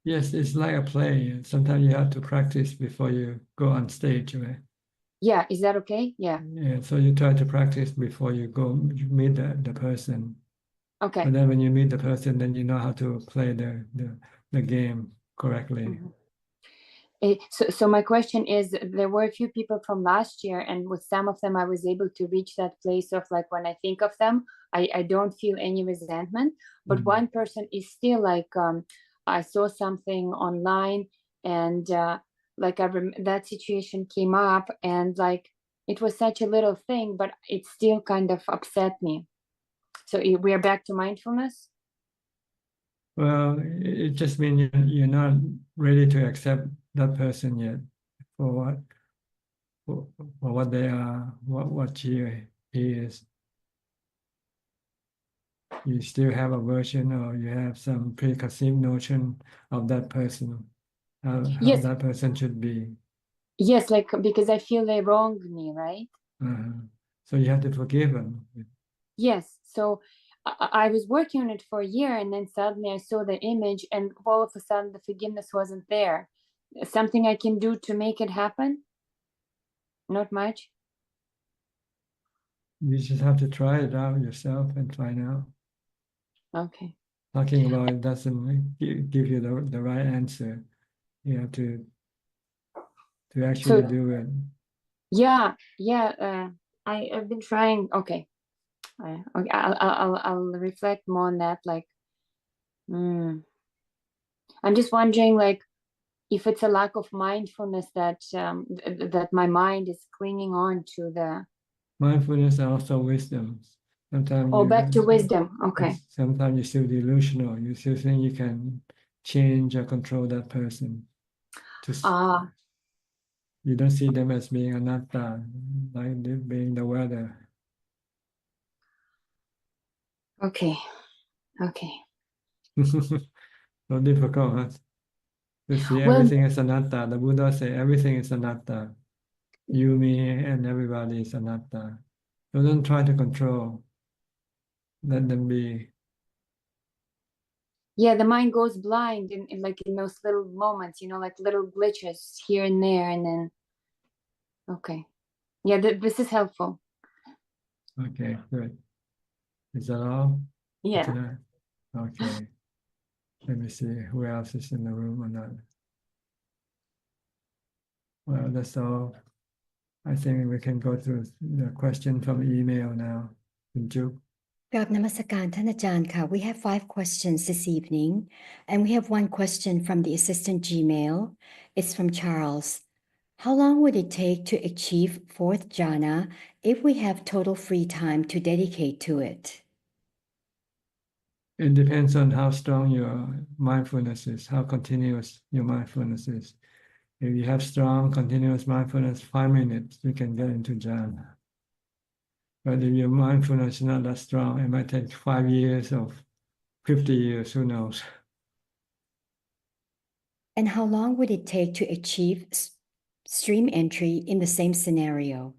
Yes, it's like a play. Sometimes you have to practice before you go on stage, right? Yeah, is that okay? Yeah. Yeah, so you try to practice before you go meet the person. Okay. But then when you meet the person, then you know how to play the game correctly. Mm-hmm. So my question is, there were a few people from last year, and with some of them I was able to reach that place of like, when I think of them, I don't feel any resentment. But one person is still like, I saw something online, and like that situation came up, and like it was such a little thing, but it still kind of upset me. So we are back to mindfulness. Well, it just means you're not ready to accept that person yet for what they are, what he is. You still have a version, or you have some preconceived notion of that person, how Yes. that person should be. Yes, like because I feel they wronged me, right? So you have to forgive them. Yes. So I was working on it for a year, and then suddenly I saw the image, and all of a sudden the forgiveness wasn't there. Something I can do to make it happen? Not much. You just have to try it out yourself and find out. Okay. Talking about it doesn't give you the right answer. You have to actually do it. Yeah, I've been trying. Okay, okay. I'll reflect more on that. Like, I'm just wondering, like, if it's a lack of mindfulness that that my mind is clinging on to the. Mindfulness and also wisdom. Sometimes back to wisdom. Okay. Sometimes you're still delusional. You still think you can change or control that person. You don't see them as being anatta, like being the weather. Okay. So difficult, huh? To see everything as anatta. The Buddha say everything is anatta. You, me, and everybody is anatta. So don't try to control. Let them be. Yeah, the mind goes blind in like in those little moments, like little glitches here and there, and then. Okay. Yeah, this is helpful. Okay, good. Is that all? Yeah. Tonight? Okay. Let me see who else is in the room or not. Well, that's all. I think we can go to the question from email now. Juke. กราบนมัสการท่านอาจารย์ค่ะ We have 5 questions this evening, and we have one question from the assistant Gmail. It's from Charles. How long would it take to achieve 4th jhana if we have total free time to dedicate to it? It depends on how strong your mindfulness is, how continuous your mindfulness is. If you have strong, continuous mindfulness, 5 minutes, you can get into jhana. But if your mindfulness is not that strong, it might take 5 years or 50 years, who knows? And how long would it take to achieve stream entry in the same scenario?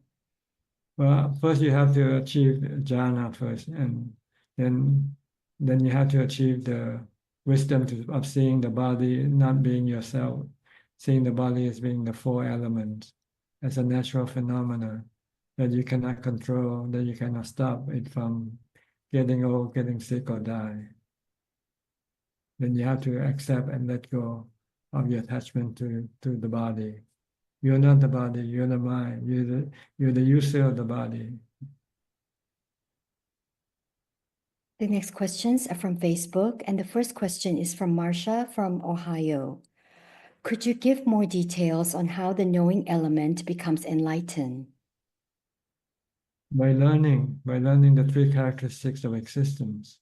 Well, first you have to achieve jhana first, and then you have to achieve the wisdom of seeing the body not being yourself, seeing the body as being the 4 elements, as a natural phenomena that you cannot control, that you cannot stop it from getting old, getting sick, or die. Then you have to accept and let go of your attachment to the body. You're not the body, you're the mind, you're the user of the body. The next questions are from Facebook, and the first question is from Marsha from Ohio. Could you give more details on how the knowing element becomes enlightened? By learning the 3 characteristics of existence,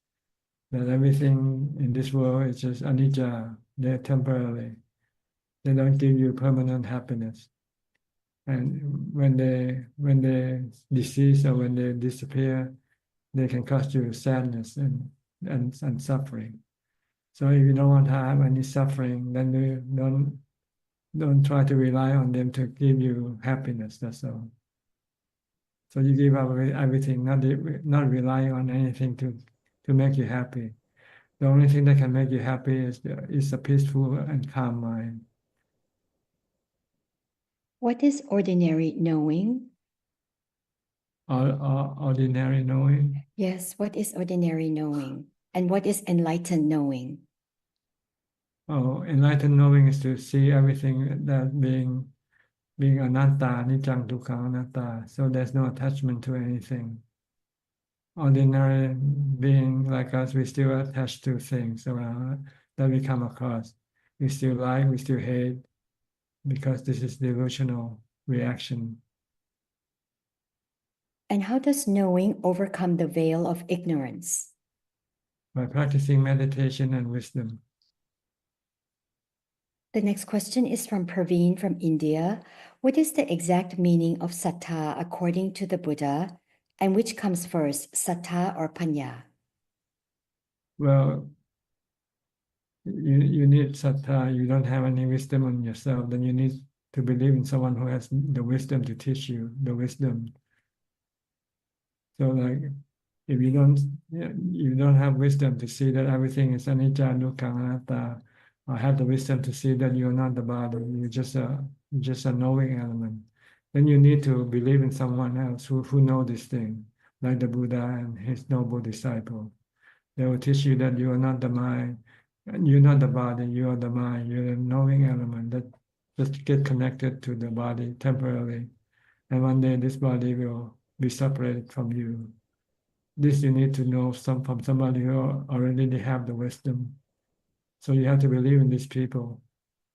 that everything in this world is just anicca, they're temporary. They don't give you permanent happiness. And when they decease or when they disappear, they can cause you sadness and suffering. So if you don't want to have any suffering, then you don't try to rely on them to give you happiness. That's all. So you give up everything, not relying on anything to make you happy. The only thing that can make you happy is a peaceful and calm mind. What is ordinary knowing? ordinary knowing. Yes, what is ordinary knowing? And what is enlightened knowing? Oh, enlightened knowing is to see everything that being anatta, anicca, dukkha, anatta. So there's no attachment to anything. Ordinary being like us, we still attach to things around that we come across. We still like, we still hate, because this is delusional reaction. And how does knowing overcome the veil of ignorance? By practicing meditation and wisdom. The next question is from Praveen from India. What is the exact meaning of sattha according to the Buddha? And which comes first, sattha or panya? Well, you need sattha. You don't have any wisdom on yourself, then you need to believe in someone who has the wisdom to teach you the wisdom. So like, if you don't have wisdom to see that everything is anicca, dukkha, anatta, or have the wisdom to see that you're not the body, you're just a knowing element, then you need to believe in someone else who know this thing, like the Buddha and his noble disciple. They will teach you that you are not the mind, you're not the body, you are the mind, you're a knowing element that just get connected to the body temporarily. And one day this body will be separated from you. This you need to know from somebody who already have the wisdom. So you have to believe in these people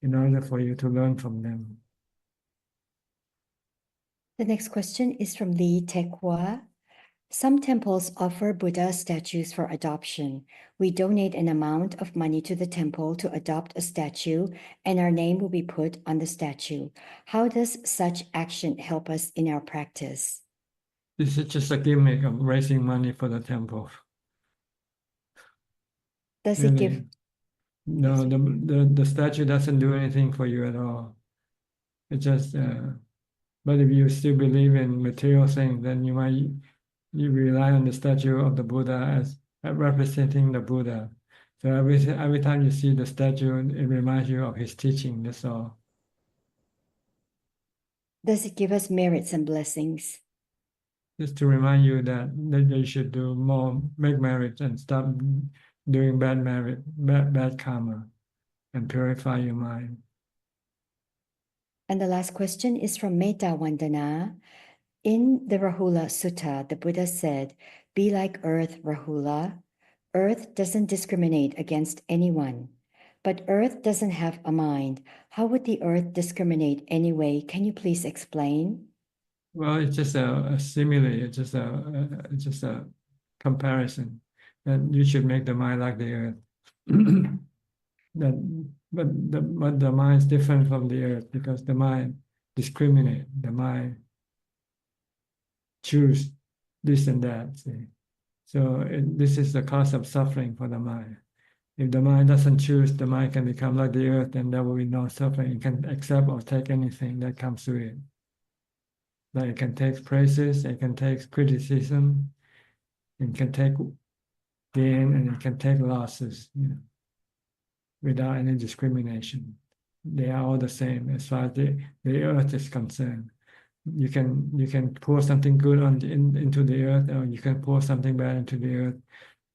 in order for you to learn from them. The next question is from Lee Tekwa. Some temples offer Buddha statues for adoption. We donate an amount of money to the temple to adopt a statue, and our name will be put on the statue. How does such action help us in our practice? This is just a gimmick of raising money for the temple. Does really. it give? No, the statue doesn't do anything for you at all. It just, but if you still believe in material things, then you rely on the statue of the Buddha as representing the Buddha. So every time you see the statue, it reminds you of his teaching. That's all. Does it give us merits and blessings? Just to remind you that you should do more, make merit and stop doing bad karma, and purify your mind. And the last question is from Metta Vandana. In the Rahula Sutta, the Buddha said, "Be like earth, Rahula. Earth doesn't discriminate against anyone. But earth doesn't have a mind. How would the earth discriminate anyway? Can you please explain?" Well, it's just a simile. It's just a comparison. That you should make the mind like the earth. But the mind is different from the earth because the mind discriminate. The mind choose this and that. See? So this is the cause of suffering for the mind. If the mind doesn't choose, the mind can become like the earth, and there will be no suffering. It can accept or take anything that comes to it. Like it can take praises, it can take criticism, it can take gain, and it can take losses, without any discrimination. They are all the same as far as the earth is concerned. You can pour something good into the earth, or you can pour something bad into the earth.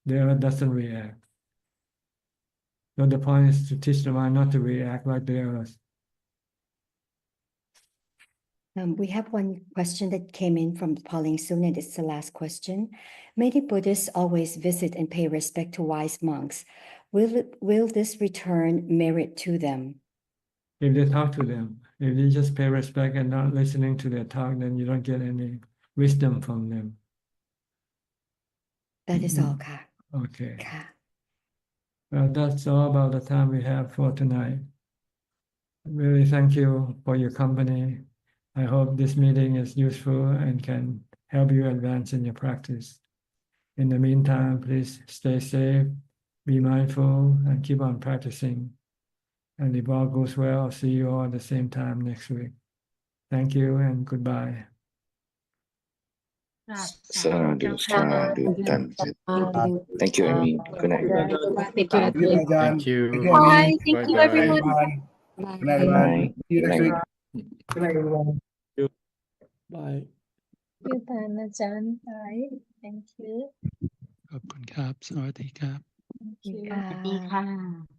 The earth doesn't react. So the point is to teach the mind not to react like the earth. We have one question that came in from Pauline Soon, and it's the last question. Many Buddhists always visit and pay respect to wise monks. Will this return merit to them? If they talk to them, if they just pay respect and not listening to their talk, then you don't get any wisdom from them. That is all, Ka. Okay. Ka. Well, that's all about the time we have for tonight. Really thank you for your company. I hope this meeting is useful and can help you advance in your practice. In the meantime, please stay safe, be mindful, and keep on practicing. And if all goes well, I'll see you all at the same time next week. Thank you and goodbye. Sadhu, sadhu, thank you, Amy. Good night. Thank you, everyone. Thank you. Bye. Thank you, Bye-bye. everyone. Good night, everyone. Bye. See you next week. Good night, everyone. Bye. you ท่านอาจารย์ไทย thank you ขอบคุณครับ สวัสดีครับ thank สวัสดี you ค่ะ สวัสดีค่ะ